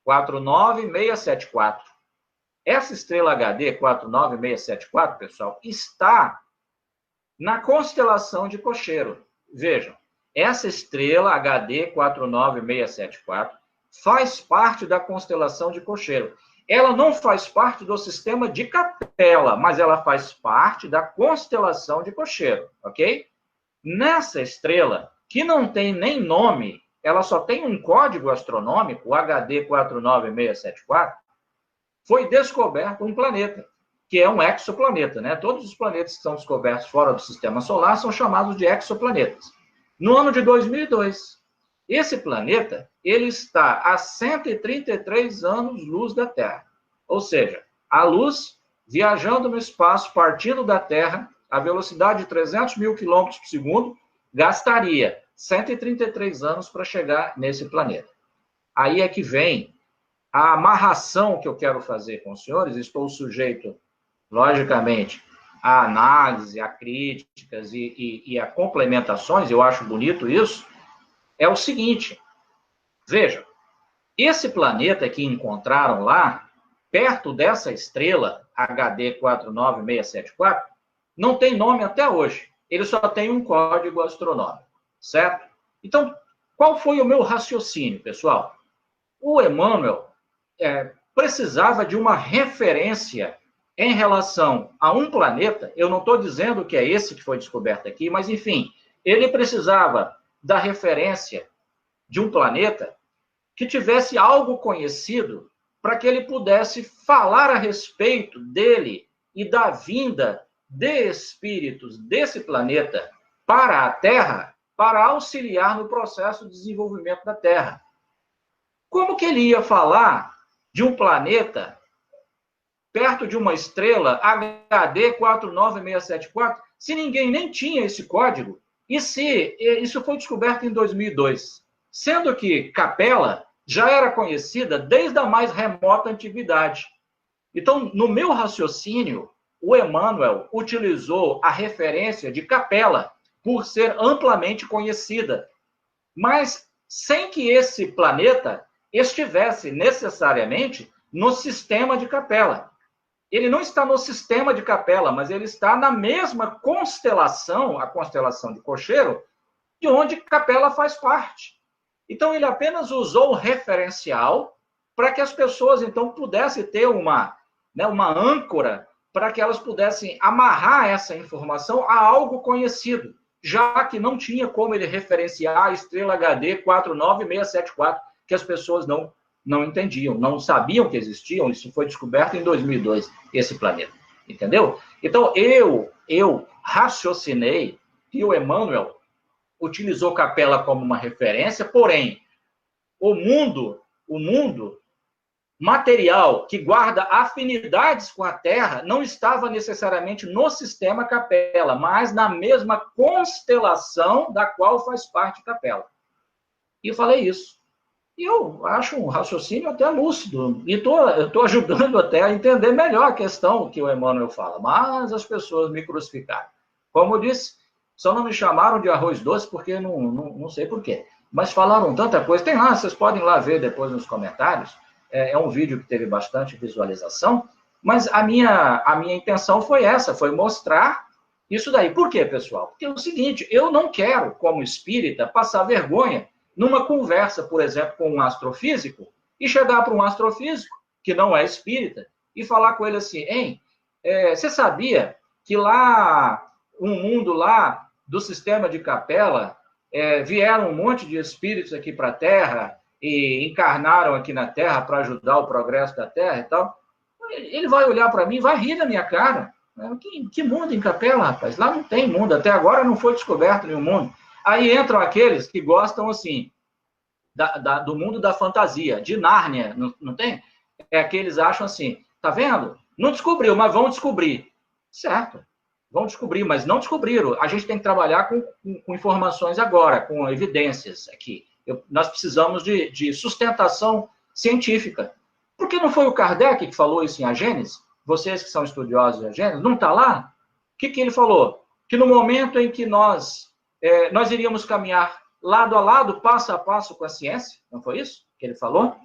S4: 49674, essa estrela HD 49674, pessoal, está na constelação de Cocheiro. Vejam, essa estrela HD 49674 faz parte da constelação de Cocheiro. Ela não faz parte do sistema de Capella, mas ela faz parte da constelação de Cocheiro, ok? Nessa estrela, que não tem nem nome, ela só tem um código astronômico, o HD 49674, foi descoberto um planeta, que é um exoplaneta, né? Todos os planetas que são descobertos fora do sistema solar são chamados de exoplanetas. No ano de 2002, esse planeta, ele está a 133 anos-luz da Terra. Ou seja, a luz viajando no espaço, partindo da Terra, a velocidade de 300 mil quilômetros por segundo, gastaria 133 anos para chegar nesse planeta. Aí é que vem a amarração que eu quero fazer com os senhores. Estou sujeito, logicamente, a análise, a críticas e a complementações, eu acho bonito isso. É o seguinte, vejam, esse planeta que encontraram lá, perto dessa estrela HD 49674, não tem nome até hoje. Ele só tem um código astronômico, certo? Então, qual foi o meu raciocínio, pessoal? O Emmanuel precisava de uma referência em relação a um planeta. Eu não estou dizendo que é esse que foi descoberto aqui, mas, enfim, ele precisava da referência de um planeta que tivesse algo conhecido para que ele pudesse falar a respeito dele e da vinda de espíritos desse planeta para a Terra, para auxiliar no processo de desenvolvimento da Terra. Como que ele ia falar de um planeta perto de uma estrela HD 49674 se ninguém nem tinha esse código? E se isso foi descoberto em 2002, sendo que Capella já era conhecida desde a mais remota antiguidade. Então, no meu raciocínio, o Emmanuel utilizou a referência de Capella por ser amplamente conhecida, mas sem que esse planeta estivesse necessariamente no sistema de Capella. Ele não está no sistema de Capella, mas ele está na mesma constelação, a constelação de Cocheiro, de onde Capella faz parte. Então, ele apenas usou o referencial para que as pessoas, então, pudessem ter uma âncora para que elas pudessem amarrar essa informação a algo conhecido, já que não tinha como ele referenciar a estrela HD 49674, que as pessoas não entendiam, não sabiam que existiam. Isso foi descoberto em 2002, esse planeta. Entendeu? Então, eu raciocinei que o Emmanuel utilizou Capella como uma referência, porém, o mundo material que guarda afinidades com a Terra não estava necessariamente no sistema Capella, mas na mesma constelação da qual faz parte Capella. E eu falei isso. E eu acho um raciocínio até lúcido. E estou ajudando até a entender melhor a questão que o Emmanuel fala. Mas as pessoas me crucificaram. Como eu disse, só não me chamaram de arroz doce porque não sei por quê. Mas falaram tanta coisa. Tem lá, vocês podem lá ver depois nos comentários. é um vídeo que teve bastante visualização, mas a minha intenção foi essa, foi mostrar isso daí. Por quê, pessoal? Porque é o seguinte, eu não quero, como espírita, passar vergonha numa conversa, por exemplo, com um astrofísico, e chegar para um astrofísico, que não é espírita, e falar com ele assim, hein, você sabia que lá, um mundo lá do sistema de Capela, vieram um monte de espíritos aqui para a Terra e encarnaram aqui na Terra para ajudar o progresso da Terra e tal? Ele vai olhar para mim, vai rir da minha cara. Que mundo em Capela, rapaz? Lá não tem mundo, até agora não foi descoberto nenhum mundo. Aí entram aqueles que gostam, assim, do mundo da fantasia, de Nárnia, não tem? Que eles acham assim, tá vendo? Não descobriu, mas vão descobrir. Certo, vão descobrir, mas não descobriram. A gente tem que trabalhar com informações agora, com evidências aqui. Nós precisamos de sustentação científica. Por que não foi o Kardec que falou isso em A Gênese? Vocês que são estudiosos de A Gênese, não está lá? O que ele falou? Que no momento em que nós iríamos caminhar lado a lado, passo a passo com a ciência, não foi isso que ele falou?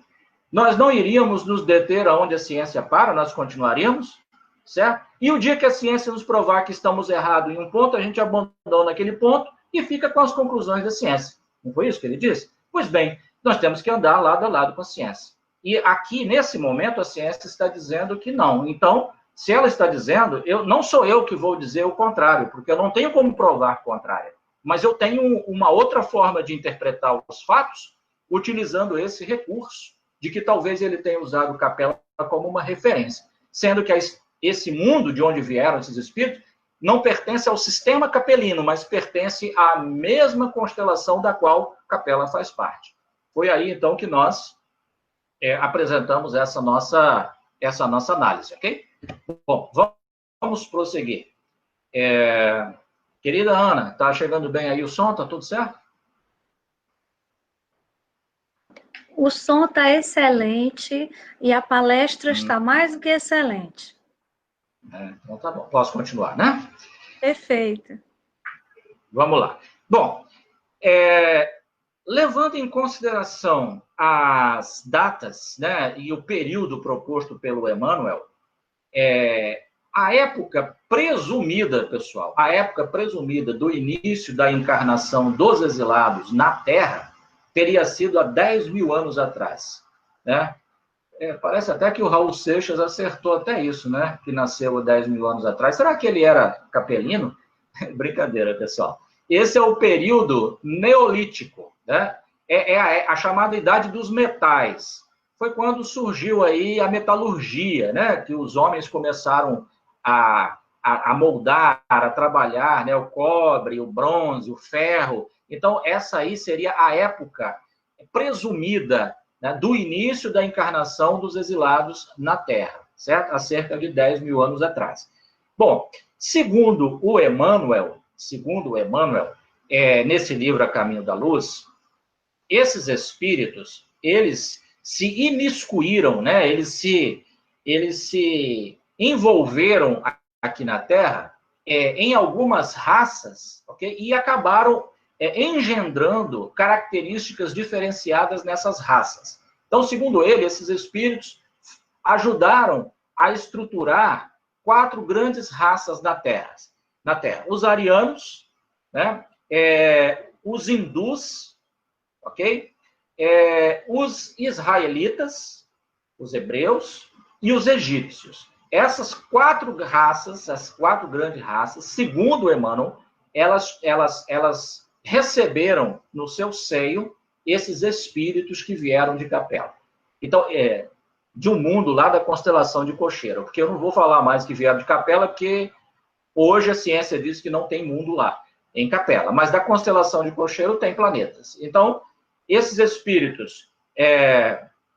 S4: Nós não iríamos nos deter aonde a ciência para, nós continuaríamos, certo? E o dia que a ciência nos provar que estamos errados em um ponto, a gente abandona aquele ponto e fica com as conclusões da ciência. Não foi isso que ele disse? Pois bem, nós temos que andar lado a lado com a ciência. E aqui, nesse momento, a ciência está dizendo que não. Então, se ela está dizendo, não sou eu que vou dizer o contrário, porque eu não tenho como provar o contrário. Mas eu tenho uma outra forma de interpretar os fatos, utilizando esse recurso, de que talvez ele tenha usado Capela como uma referência. Sendo que esse mundo de onde vieram esses espíritos não pertence ao sistema capelino, mas pertence à mesma constelação da qual Capela faz parte. Foi aí, então, que nós apresentamos essa nossa análise, ok? Bom, vamos prosseguir. Querida Ana, está chegando bem aí o som? Está tudo certo?
S2: O som está excelente e a palestra está mais do que excelente.
S4: Então tá bom. Posso continuar, né?
S2: Perfeito.
S4: Vamos lá. Bom, levando em consideração as datas, né, e o período proposto pelo Emmanuel, a época presumida, pessoal, a época presumida do início da encarnação dos exilados na Terra teria sido há 10 mil anos atrás, né? Parece até que o Raul Seixas acertou até isso, né? Que nasceu há 10 mil anos atrás. Será que ele era capelino? Brincadeira, pessoal. Esse é o período neolítico, né? A chamada Idade dos Metais. Foi quando surgiu aí a metalurgia, né? Que os homens começaram a moldar, a trabalhar, né? O cobre, o bronze, o ferro. Então, essa aí seria a época presumida, né, do início da encarnação dos exilados na Terra, certo? Há cerca de 10 mil anos atrás. Bom, segundo o Emmanuel, nesse livro A Caminho da Luz, esses espíritos, eles se imiscuíram, né? Eles se envolveram aqui na Terra em algumas raças, ok? E acabaram engendrando características diferenciadas nessas raças. Então, segundo ele, esses espíritos ajudaram a estruturar 4 grandes raças na Terra. Os arianos, né? Os hindus, ok? Os israelitas, os hebreus e os egípcios. Essas 4 raças, as 4 grandes raças, segundo Emmanuel, elas receberam no seu seio esses espíritos que vieram de Capela. Então, de um mundo lá da constelação de Cocheiro, porque eu não vou falar mais que vieram de Capela, porque hoje a ciência diz que não tem mundo lá, em Capela, mas da constelação de Cocheiro tem planetas. Então, esses espíritos,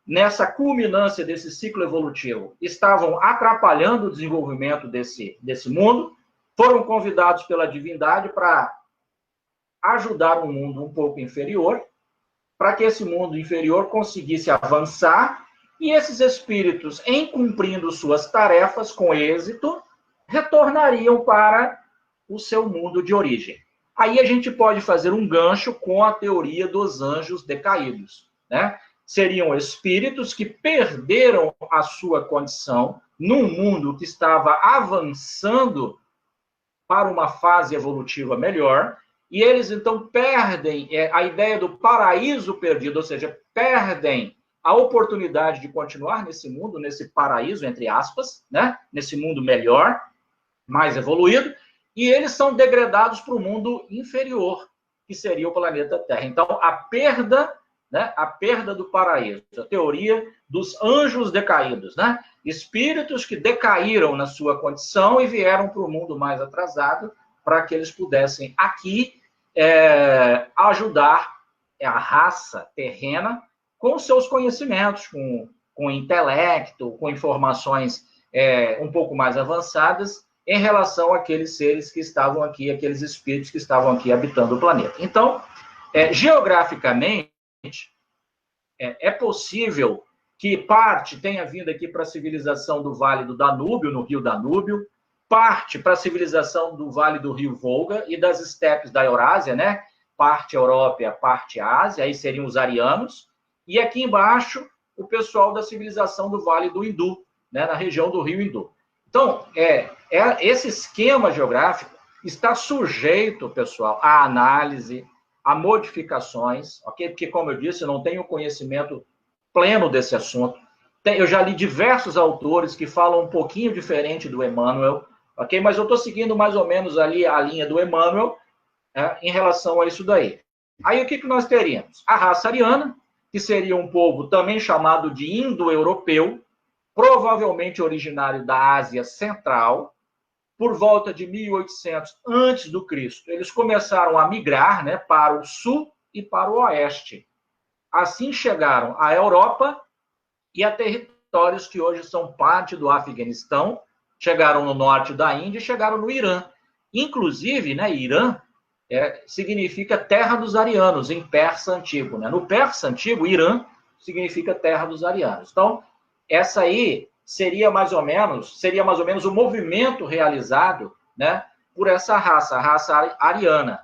S4: nessa culminância desse ciclo evolutivo, estavam atrapalhando o desenvolvimento desse mundo, foram convidados pela divindade para ajudar um mundo um pouco inferior, para que esse mundo inferior conseguisse avançar, e esses espíritos, em cumprindo suas tarefas com êxito, retornariam para o seu mundo de origem. Aí a gente pode fazer um gancho com a teoria dos anjos decaídos, né? seriam espíritos que perderam a sua condição num mundo que estava avançando para uma fase evolutiva melhor, e eles então perdem a ideia do paraíso perdido, ou seja, perdem a oportunidade de continuar nesse mundo, nesse paraíso, entre aspas, né? Nesse mundo melhor, mais evoluído, e eles são degradados para o mundo inferior, que seria o planeta Terra. Então, a perda, né? A perda do paraíso, a teoria dos anjos decaídos, né? Espíritos que decaíram na sua condição e vieram para o mundo mais atrasado para que eles pudessem aqui ajudar a raça terrena com seus conhecimentos, com intelecto, com informações um pouco mais avançadas em relação àqueles seres que estavam aqui, aqueles espíritos que estavam aqui habitando o planeta. Então, geograficamente, é possível que parte tenha vindo aqui para a civilização do Vale do Danúbio, no Rio Danúbio, parte para a civilização do Vale do Rio Volga e das estepes da Eurásia, né? Parte Europa, parte Ásia, aí seriam os arianos, e aqui embaixo o pessoal da civilização do Vale do Hindu, né? Na região do Rio Hindu. Então, esse esquema geográfico está sujeito, pessoal, à análise, a modificações, ok? Porque, como eu disse, eu não tenho conhecimento pleno desse assunto. Eu já li diversos autores que falam um pouquinho diferente do Emmanuel, ok? Mas eu estou seguindo mais ou menos ali a linha do Emmanuel em relação a isso daí. Aí o que nós teríamos? A raça ariana, que seria um povo também chamado de indo-europeu, provavelmente originário da Ásia Central, por volta de 1800 antes do Cristo. Eles começaram a migrar, né, para o sul e para o oeste. Assim chegaram à Europa e a territórios que hoje são parte do Afeganistão, chegaram no norte da Índia e chegaram no Irã. Inclusive, né, Irã significa terra dos arianos, em persa antigo. Né? No persa antigo, Irã significa terra dos arianos. Então, essa aí seria mais ou menos o movimento realizado, né, por essa raça, a raça ariana.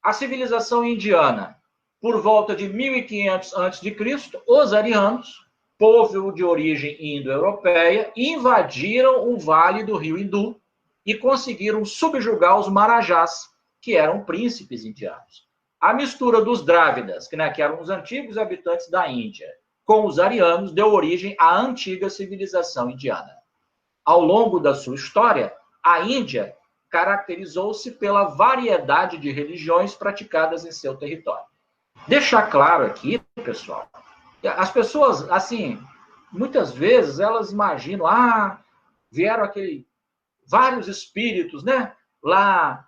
S4: A civilização indiana, por volta de 1500 a.C., os arianos, povo de origem indo-europeia, invadiram o vale do rio Hindu e conseguiram subjugar os marajás, que eram príncipes indianos. A mistura dos drávidas, que eram os antigos habitantes da Índia, com os arianos, deu origem à antiga civilização indiana. Ao longo da sua história, a Índia caracterizou-se pela variedade de religiões praticadas em seu território. Deixar claro aqui, pessoal, as pessoas, assim, muitas vezes elas imaginam, vieram vários espíritos, né, lá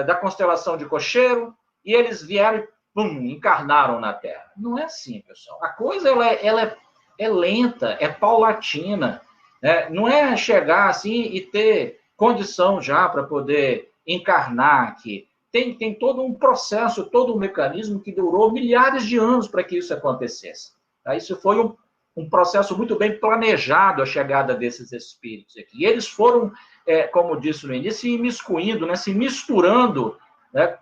S4: da constelação de Cocheiro, e eles vieram e encarnaram na Terra. Não é assim, pessoal. A coisa ela é lenta, é paulatina, né? Não é chegar assim e ter condição já para poder encarnar aqui. Tem todo um processo, todo um mecanismo que durou milhares de anos para que isso acontecesse. Isso foi um processo muito bem planejado, a chegada desses espíritos aqui. E eles foram, como disse no início, se imiscuindo, né, se misturando, né,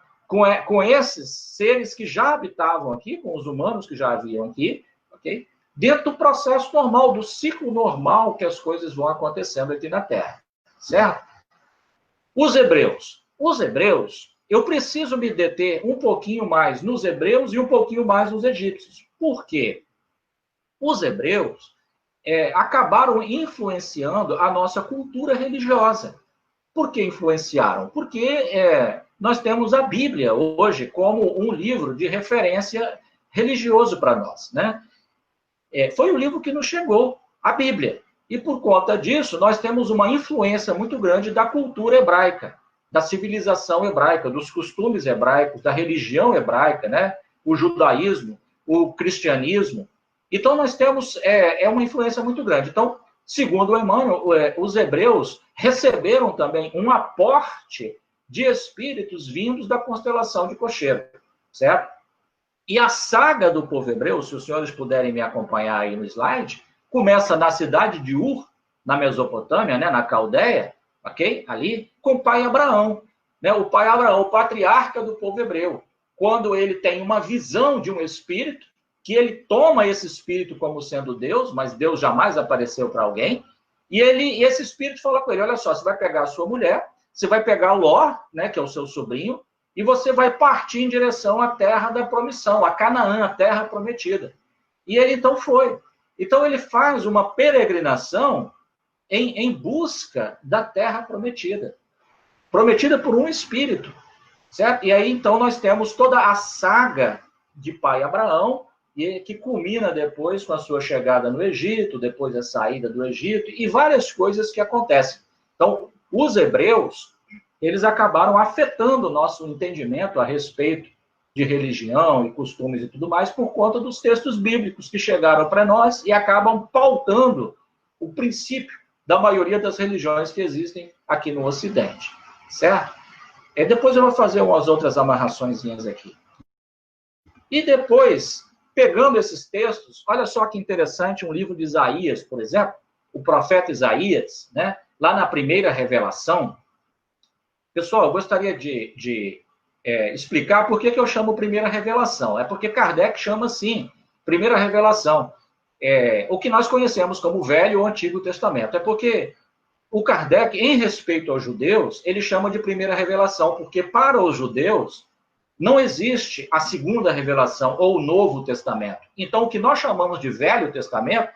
S4: com esses seres que já habitavam aqui, com os humanos que já haviam aqui, ok? Dentro do processo normal, do ciclo normal que as coisas vão acontecendo aqui na Terra, certo? Os hebreus, eu preciso me deter um pouquinho mais nos hebreus e um pouquinho mais nos egípcios. Por quê? Os hebreus acabaram influenciando a nossa cultura religiosa. Por que influenciaram? Porque nós temos a Bíblia hoje como um livro de referência religioso para nós, né? Foi o livro que nos chegou, a Bíblia. E por conta disso, nós temos uma influência muito grande da cultura hebraica, da civilização hebraica, dos costumes hebraicos, da religião hebraica, né? O judaísmo, o cristianismo. Então, nós temos uma influência muito grande. Então, segundo o Emmanuel, os hebreus receberam também um aporte de espíritos vindos da constelação de Cocheiro, certo? E a saga do povo hebreu, se os senhores puderem me acompanhar aí no slide, começa na cidade de Ur, na Mesopotâmia, né, na Caldeia, ok? Ali, com o pai Abraão, né? O pai Abraão, o patriarca do povo hebreu. Quando ele tem uma visão de um espírito, que ele toma esse espírito como sendo Deus, mas Deus jamais apareceu para alguém, e esse espírito fala com ele, olha só, você vai pegar a sua mulher, você vai pegar Ló, né, que é o seu sobrinho, e você vai partir em direção à terra da promissão, a Canaã, a terra prometida. E ele então foi. Então ele faz uma peregrinação em busca da terra prometida. Prometida por um espírito, certo? E aí então nós temos toda a saga de pai Abraão, que culmina depois com a sua chegada no Egito, depois a saída do Egito, e várias coisas que acontecem. Então, os hebreus, eles acabaram afetando o nosso entendimento a respeito de religião e costumes e tudo mais, por conta dos textos bíblicos que chegaram para nós e acabam pautando o princípio da maioria das religiões que existem aqui no Ocidente, certo? Depois eu vou fazer umas outras amarraçõezinhas aqui. E depois, pegando esses textos, olha só que interessante, um livro de Isaías, por exemplo, o profeta Isaías, né? Lá na primeira revelação. Pessoal, eu gostaria de explicar por que eu chamo primeira revelação. É porque Kardec chama assim, primeira revelação. O que nós conhecemos como Velho ou Antigo Testamento. É porque o Kardec, em respeito aos judeus, ele chama de primeira revelação, porque para os judeus não existe a segunda revelação ou o Novo Testamento. Então, o que nós chamamos de Velho Testamento,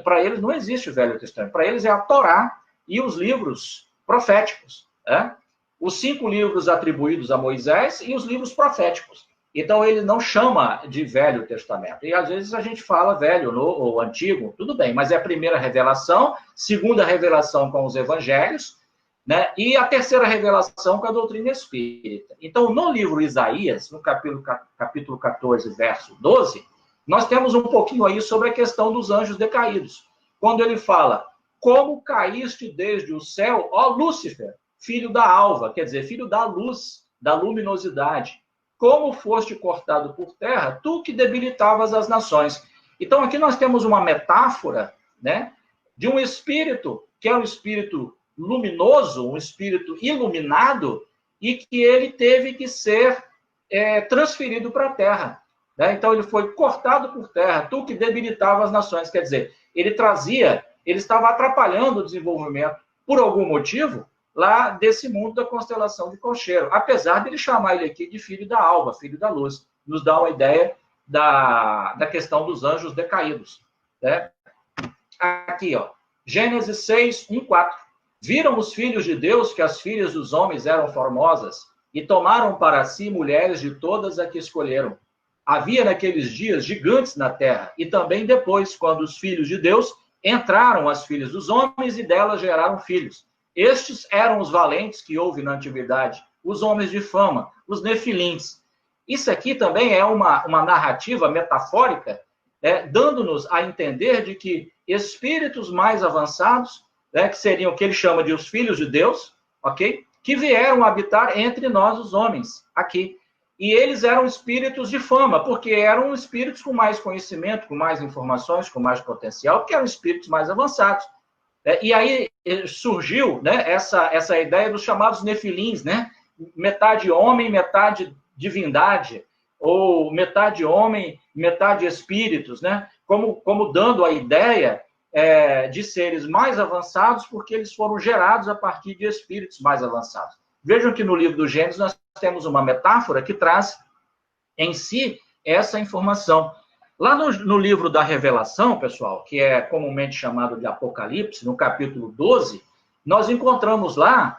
S4: para eles não existe o Velho Testamento. Para eles é a Torá e os livros proféticos, né? Os 5 livros atribuídos a Moisés e os livros proféticos. Então, ele não chama de Velho Testamento. E, às vezes, a gente fala velho ou antigo, tudo bem, mas é a primeira revelação, segunda revelação com os evangelhos, né? E a terceira revelação com a doutrina espírita. Então, no livro Isaías, no capítulo 14, verso 12, nós temos um pouquinho aí sobre a questão dos anjos decaídos. Quando ele fala, como caíste desde o céu, ó Lúcifer, filho da alva, quer dizer, filho da luz, da luminosidade. Como foste cortado por terra, tu que debilitavas as nações. Então, aqui nós temos uma metáfora, né, de um espírito, que é um espírito luminoso, um espírito iluminado, e que ele teve que ser transferido para a terra. Né? Então, ele foi cortado por terra, tu que debilitava as nações. Quer dizer, ele estava atrapalhando o desenvolvimento, por algum motivo, lá desse mundo da constelação de Cocheiro. Apesar de ele chamar ele aqui de filho da alva, filho da luz. Nos dá uma ideia da questão dos anjos decaídos. Né? Aqui, ó, Gênesis 6, 1, 4. Viram os filhos de Deus que as filhas dos homens eram formosas e tomaram para si mulheres de todas a que escolheram. Havia naqueles dias gigantes na terra e também depois, quando os filhos de Deus entraram as filhas dos homens e delas geraram filhos. Estes eram os valentes que houve na antiguidade, os homens de fama, os nefilins. Isso aqui também é uma narrativa metafórica, dando-nos a entender de que espíritos mais avançados, que seriam o que ele chama de os filhos de Deus, ok? Que vieram habitar entre nós, os homens, aqui. E eles eram espíritos de fama, porque eram espíritos com mais conhecimento, com mais informações, com mais potencial, porque eram espíritos mais avançados. E aí surgiu, né, essa ideia dos chamados nefilins, né? Metade homem, metade divindade, ou metade homem, metade espíritos, né? Como dando a ideia de seres mais avançados, porque eles foram gerados a partir de espíritos mais avançados. Vejam que no livro do Gênesis nós temos uma metáfora que traz em si essa informação. Lá no livro da Revelação, pessoal, que é comumente chamado de Apocalipse, no capítulo 12, nós encontramos lá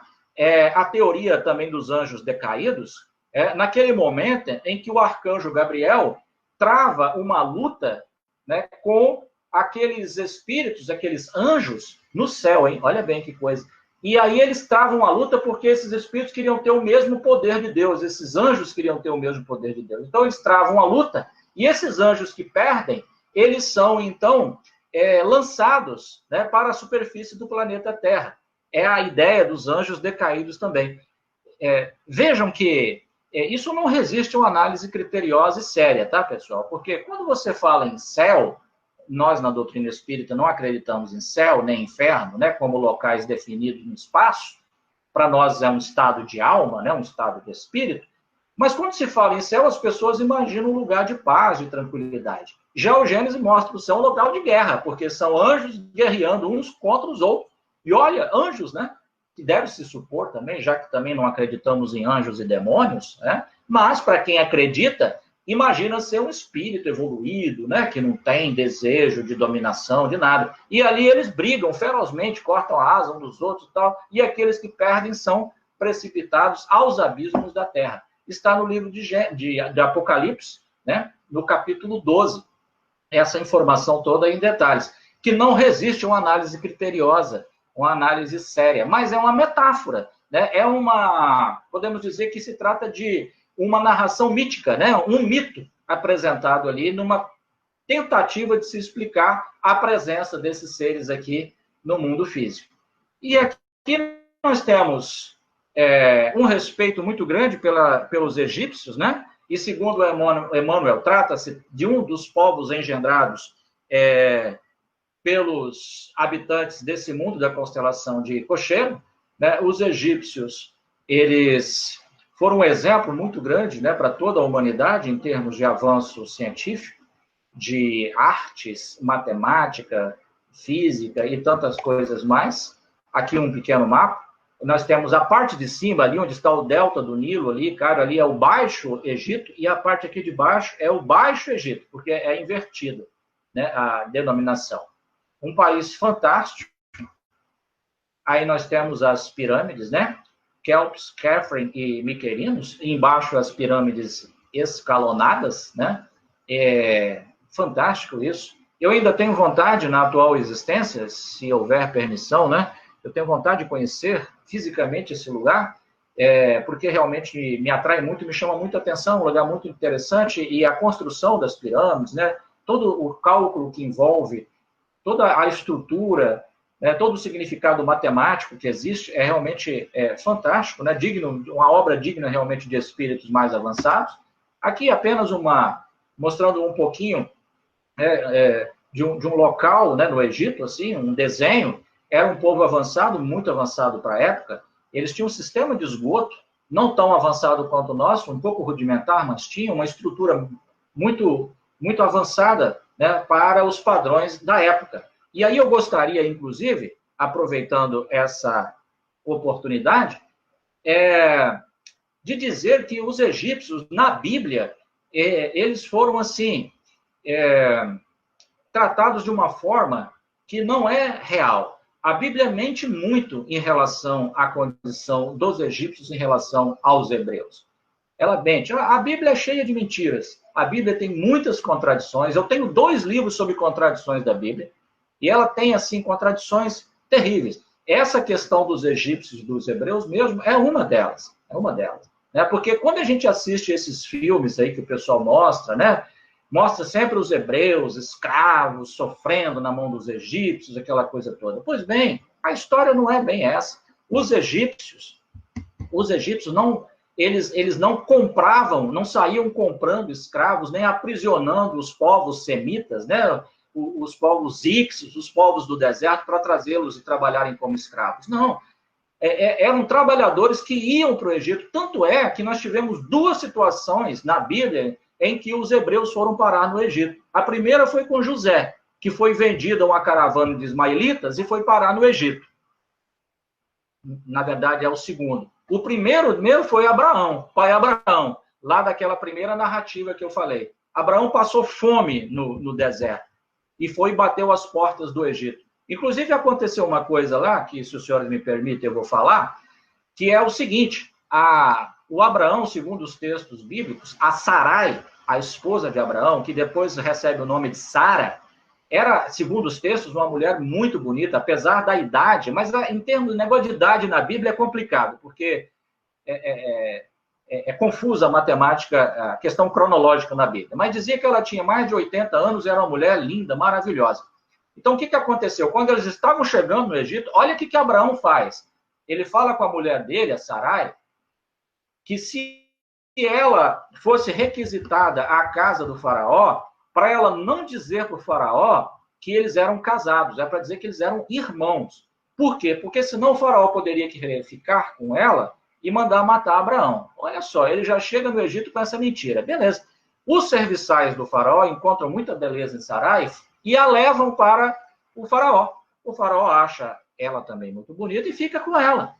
S4: a teoria também dos anjos decaídos, naquele momento em que o arcanjo Gabriel trava uma luta, né, com aqueles espíritos, aqueles anjos no céu, hein? Olha bem que coisa. E aí eles travam a luta porque esses espíritos queriam ter o mesmo poder de Deus, esses anjos queriam ter o mesmo poder de Deus. Então eles travam a luta, e esses anjos que perdem, eles são, então, lançados, né, para a superfície do planeta Terra. É a ideia dos anjos decaídos também. Vejam que isso não resiste a uma análise criteriosa e séria, tá, pessoal? Porque quando você fala em céu, nós, na doutrina espírita, não acreditamos em céu nem inferno, né, como locais definidos no espaço. Para nós é um estado de alma, né, um estado de espírito. Mas quando se fala em céu, as pessoas imaginam um lugar de paz, de tranquilidade. Já o Gênesis mostra que o céu é um local de guerra, porque são anjos guerreando uns contra os outros. E olha, anjos, né? Que deve se supor também, já que também não acreditamos em anjos e demônios, né? Mas para quem acredita, imagina ser um espírito evoluído, né? Que não tem desejo de dominação, de nada. E ali eles brigam ferozmente, cortam a asa uns dos outros e tal, e aqueles que perdem são precipitados aos abismos da terra. Está no livro de Apocalipse, né? No capítulo 12. Essa informação toda em detalhes, que não resiste a uma análise criteriosa, uma análise séria, mas é uma metáfora, né? Podemos dizer que se trata de uma narração mítica, né? Um mito apresentado ali numa tentativa de se explicar a presença desses seres aqui no mundo físico. E aqui nós temos um respeito muito grande pelos egípcios, né? E segundo Emmanuel, trata-se de um dos povos engendrados pelos habitantes desse mundo da constelação de Cocheiro, né? Os egípcios, eles foram um exemplo muito grande, né, para toda a humanidade em termos de avanço científico, de artes, matemática, física e tantas coisas mais. Aqui um pequeno mapa. Nós temos a parte de cima, ali onde está o delta do Nilo, ali, cara, ali é o Baixo Egito, e a parte aqui de baixo é o Baixo Egito, porque é invertida, né, a denominação. Um país fantástico. Aí nós temos as pirâmides, né? Kelps, Khafre e Miquerinos, e embaixo as pirâmides escalonadas, né? É fantástico isso. Eu ainda tenho vontade, na atual existência, se houver permissão, né? Eu tenho vontade de conhecer fisicamente esse lugar, porque realmente me atrai muito, me chama muita atenção, um lugar muito interessante, e a construção das pirâmides, né? Todo o cálculo que envolve, toda a estrutura, né? Todo o significado matemático que existe é realmente fantástico, né? Digno, uma obra digna realmente de espíritos mais avançados. Aqui apenas mostrando um pouquinho de um local, né, no Egito, assim, um desenho. Era um povo avançado, muito avançado para a época. Eles tinham um sistema de esgoto, não tão avançado quanto o nosso, um pouco rudimentar, mas tinha uma estrutura muito, muito avançada, né, para os padrões da época. E aí eu gostaria, inclusive, aproveitando essa oportunidade, de dizer que os egípcios, na Bíblia, eles foram, assim, tratados de uma forma que não é real. A Bíblia mente muito em relação à condição dos egípcios em relação aos hebreus. Ela mente. A Bíblia é cheia de mentiras. A Bíblia tem muitas contradições. Eu tenho 2 livros sobre contradições da Bíblia, e ela tem, assim, contradições terríveis. Essa questão dos egípcios e dos hebreus mesmo é uma delas. Né? Porque quando a gente assiste esses filmes aí que o pessoal mostra, né? Mostra sempre os hebreus, escravos, sofrendo na mão dos egípcios, aquela coisa toda. Pois bem, a história não é bem essa. Os egípcios não, eles não compravam, não saíam comprando escravos, nem aprisionando os povos semitas, né? Os povos íxeos, os povos do deserto, para trazê-los e trabalharem como escravos. Não. Eram trabalhadores que iam para o Egito. Tanto é que nós tivemos 2 situações na Bíblia em que os hebreus foram parar no Egito. A primeira foi com José, que foi vendido a uma caravana de ismaelitas e foi parar no Egito. Na verdade, é o segundo. O primeiro foi Abraão, pai Abraão, lá daquela primeira narrativa que eu falei. Abraão passou fome no deserto e foi e bateu as portas do Egito. Inclusive, aconteceu uma coisa lá, que, se os senhores me permitem, eu vou falar, que é o seguinte: o Abraão, segundo os textos bíblicos, a Sarai, a esposa de Abraão, que depois recebe o nome de Sara, era, segundo os textos, uma mulher muito bonita, apesar da idade, mas em termos de negócio de idade na Bíblia é complicado, porque é confusa a matemática, a questão cronológica na Bíblia. Mas dizia que ela tinha mais de 80 anos, era uma mulher linda, maravilhosa. Então, o que aconteceu? Quando eles estavam chegando no Egito, olha o que Abraão faz. Ele fala com a mulher dele, a Sarai, que se ela fosse requisitada à casa do faraó, para ela não dizer para o faraó que eles eram casados, é para dizer que eles eram irmãos. Por quê? Porque senão o faraó poderia querer ficar com ela e mandar matar Abraão. Olha só, ele já chega no Egito com essa mentira. Beleza. Os serviçais do faraó encontram muita beleza em Sarai e a levam para o faraó. O faraó acha ela também muito bonita e fica com ela.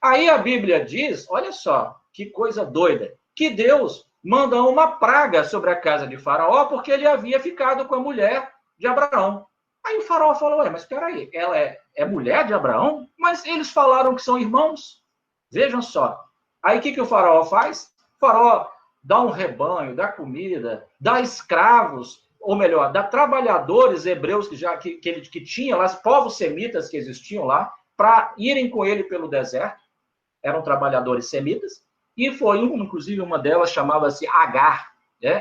S4: Aí a Bíblia diz, olha só, que coisa doida, que Deus manda uma praga sobre a casa de Faraó porque ele havia ficado com a mulher de Abraão. Aí o faraó falou, mas espera aí, ela é mulher de Abraão? Mas eles falaram que são irmãos. Vejam só. Aí o que o faraó faz? O faraó dá um rebanho, dá comida, dá escravos, ou melhor, dá trabalhadores hebreus que tinha lá, os povos semitas que existiam lá, para irem com ele pelo deserto. Eram trabalhadores semitas. E foi, inclusive, uma delas chamava-se Agar.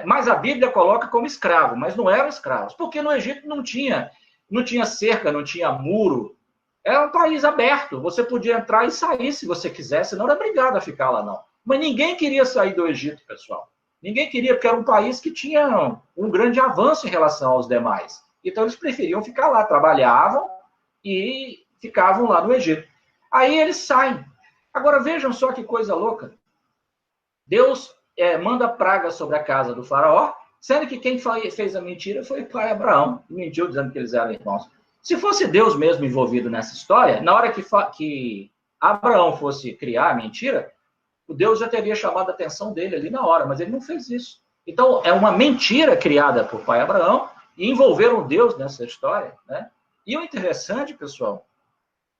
S4: Mas a Bíblia coloca como escravo, mas não eram escravos, porque no Egito não tinha cerca, não tinha muro. Era um país aberto, você podia entrar e sair se você quisesse, não era obrigado a ficar lá, não. Mas ninguém queria sair do Egito, pessoal. Ninguém queria, porque era um país que tinha um grande avanço em relação aos demais. Então, eles preferiam ficar lá, trabalhavam e ficavam lá no Egito. Aí eles saem. Agora, vejam só que coisa louca. Deus manda praga sobre a casa do faraó, sendo que quem fez a mentira foi o pai Abraão, que mentiu dizendo que eles eram irmãos. Se fosse Deus mesmo envolvido nessa história, na hora que Abraão fosse criar a mentira, o Deus já teria chamado a atenção dele ali na hora, mas ele não fez isso. Então, é uma mentira criada por pai Abraão e envolveram Deus nessa história, né? E o interessante, pessoal,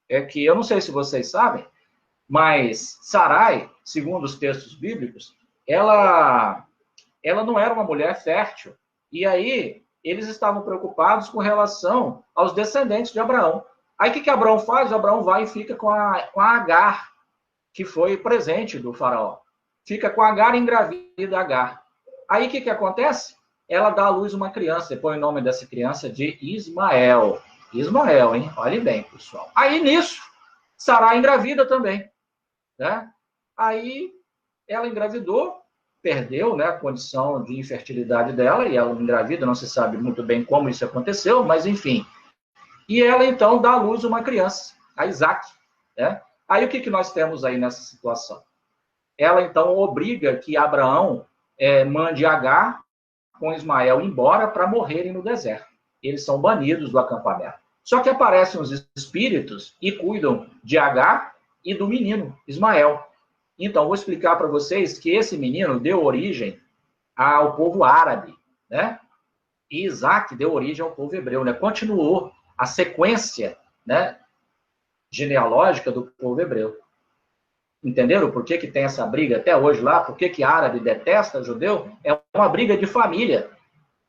S4: é que, eu não sei se vocês sabem, mas Sarai, segundo os textos bíblicos, ela não era uma mulher fértil. E aí, eles estavam preocupados com relação aos descendentes de Abraão. Aí, o que Abraão faz? Abraão vai e fica com a Agar, que foi presente do faraó. Fica com a Agar e engravida Agar. Aí, o que acontece? Ela dá à luz uma criança, e põe o nome dessa criança de Ismael. Ismael, hein? Olhe bem, pessoal. Aí, nisso, Sarai engravida também, né? Aí, ela engravidou, perdeu, né, a condição de infertilidade dela, e ela engravida, não se sabe muito bem como isso aconteceu, mas enfim. E ela, então, dá à luz uma criança, a Isaac, né? Aí, o que nós temos aí nessa situação? Ela, então, obriga que Abraão mande Agar com Ismael embora para morrerem no deserto. Eles são banidos do acampamento. Só que aparecem os espíritos e cuidam de Agar e do menino, Ismael. Então, vou explicar para vocês que esse menino deu origem ao povo árabe, né? E Isaac deu origem ao povo hebreu, né? Continuou a sequência, né, genealógica do povo hebreu. Entenderam por que tem essa briga até hoje lá? Por que árabe detesta judeu? É uma briga de família,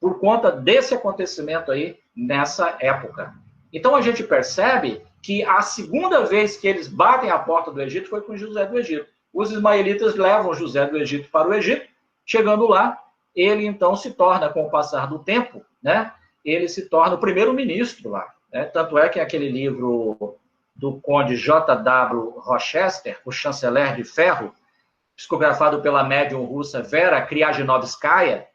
S4: por conta desse acontecimento aí, nessa época. Então, a gente percebe que a segunda vez que eles batem a porta do Egito foi com José do Egito. Os ismaelitas levam José do Egito para o Egito. Chegando lá, ele, então, se torna, com o passar do tempo, né, ele se torna o primeiro-ministro lá. Né? Tanto é que aquele livro do conde J.W. Rochester, o chanceler de ferro, psicografado pela médium russa Vera Kriajinovskaya,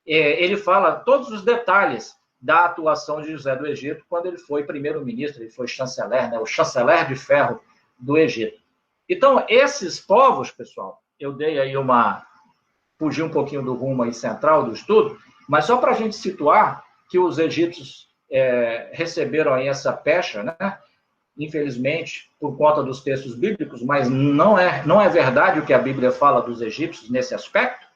S4: ele fala todos os detalhes da atuação de José do Egito quando ele foi primeiro-ministro, ele foi chanceler, né, o chanceler de ferro do Egito. Então, esses povos, pessoal, eu dei aí fugi um pouquinho do rumo aí central do estudo, mas só para a gente situar que os egípcios receberam aí essa pecha, né? Infelizmente, por conta dos textos bíblicos, mas não é verdade o que a Bíblia fala dos egípcios nesse aspecto.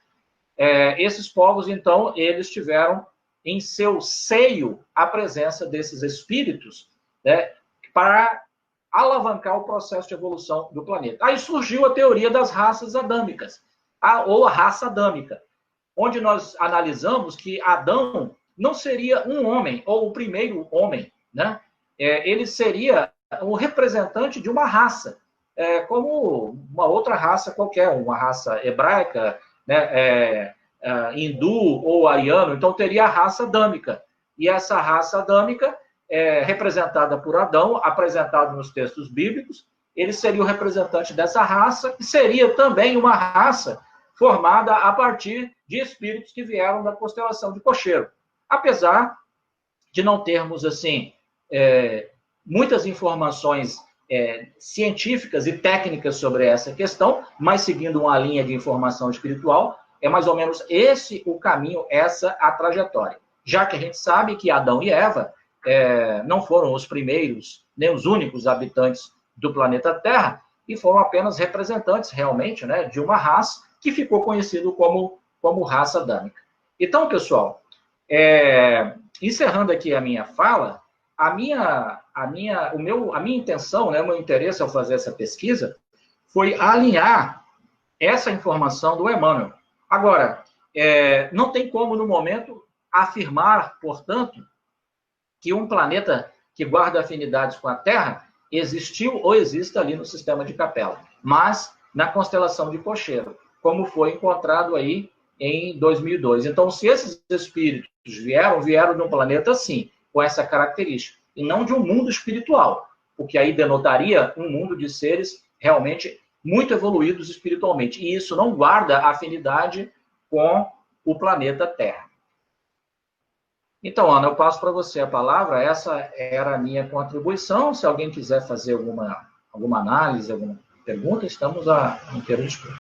S4: Esses povos, então, eles tiveram em seu seio a presença desses espíritos, né, para alavancar o processo de evolução do planeta. Aí surgiu a teoria das raças adâmicas, ou a raça adâmica, onde nós analisamos que Adão não seria um homem, ou o primeiro homem, né? Ele seria o representante de uma raça, como uma outra raça qualquer, uma raça hebraica, né, hindu ou ariano, então teria a raça adâmica. E essa raça adâmica representada por Adão, apresentado nos textos bíblicos, ele seria o representante dessa raça, e seria também uma raça formada a partir de espíritos que vieram da constelação de Cocheiro. Apesar de não termos, assim, muitas informações científicas e técnicas sobre essa questão, mas seguindo uma linha de informação espiritual, é mais ou menos esse o caminho, essa a trajetória. Já que a gente sabe que Adão e Eva não foram os primeiros, nem os únicos habitantes do planeta Terra, e foram apenas representantes, realmente, né, de uma raça que ficou conhecido como raça adâmica. Então, pessoal, encerrando aqui a minha fala, a minha intenção, né, o meu interesse ao fazer essa pesquisa foi alinhar essa informação do Emmanuel. Agora, não tem como, no momento, afirmar, portanto, que um planeta que guarda afinidades com a Terra existiu ou existe ali no sistema de Capela, mas na constelação de Cocheiro, como foi encontrado aí em 2002. Então, se esses espíritos vieram de um planeta, sim, com essa característica, e não de um mundo espiritual, o que aí denotaria um mundo de seres realmente muito evoluídos espiritualmente. E isso não guarda afinidade com o planeta Terra. Então, Ana, eu passo para você a palavra. Essa era a minha contribuição. Se alguém quiser fazer alguma análise, alguma pergunta, estamos a inteiro dispor.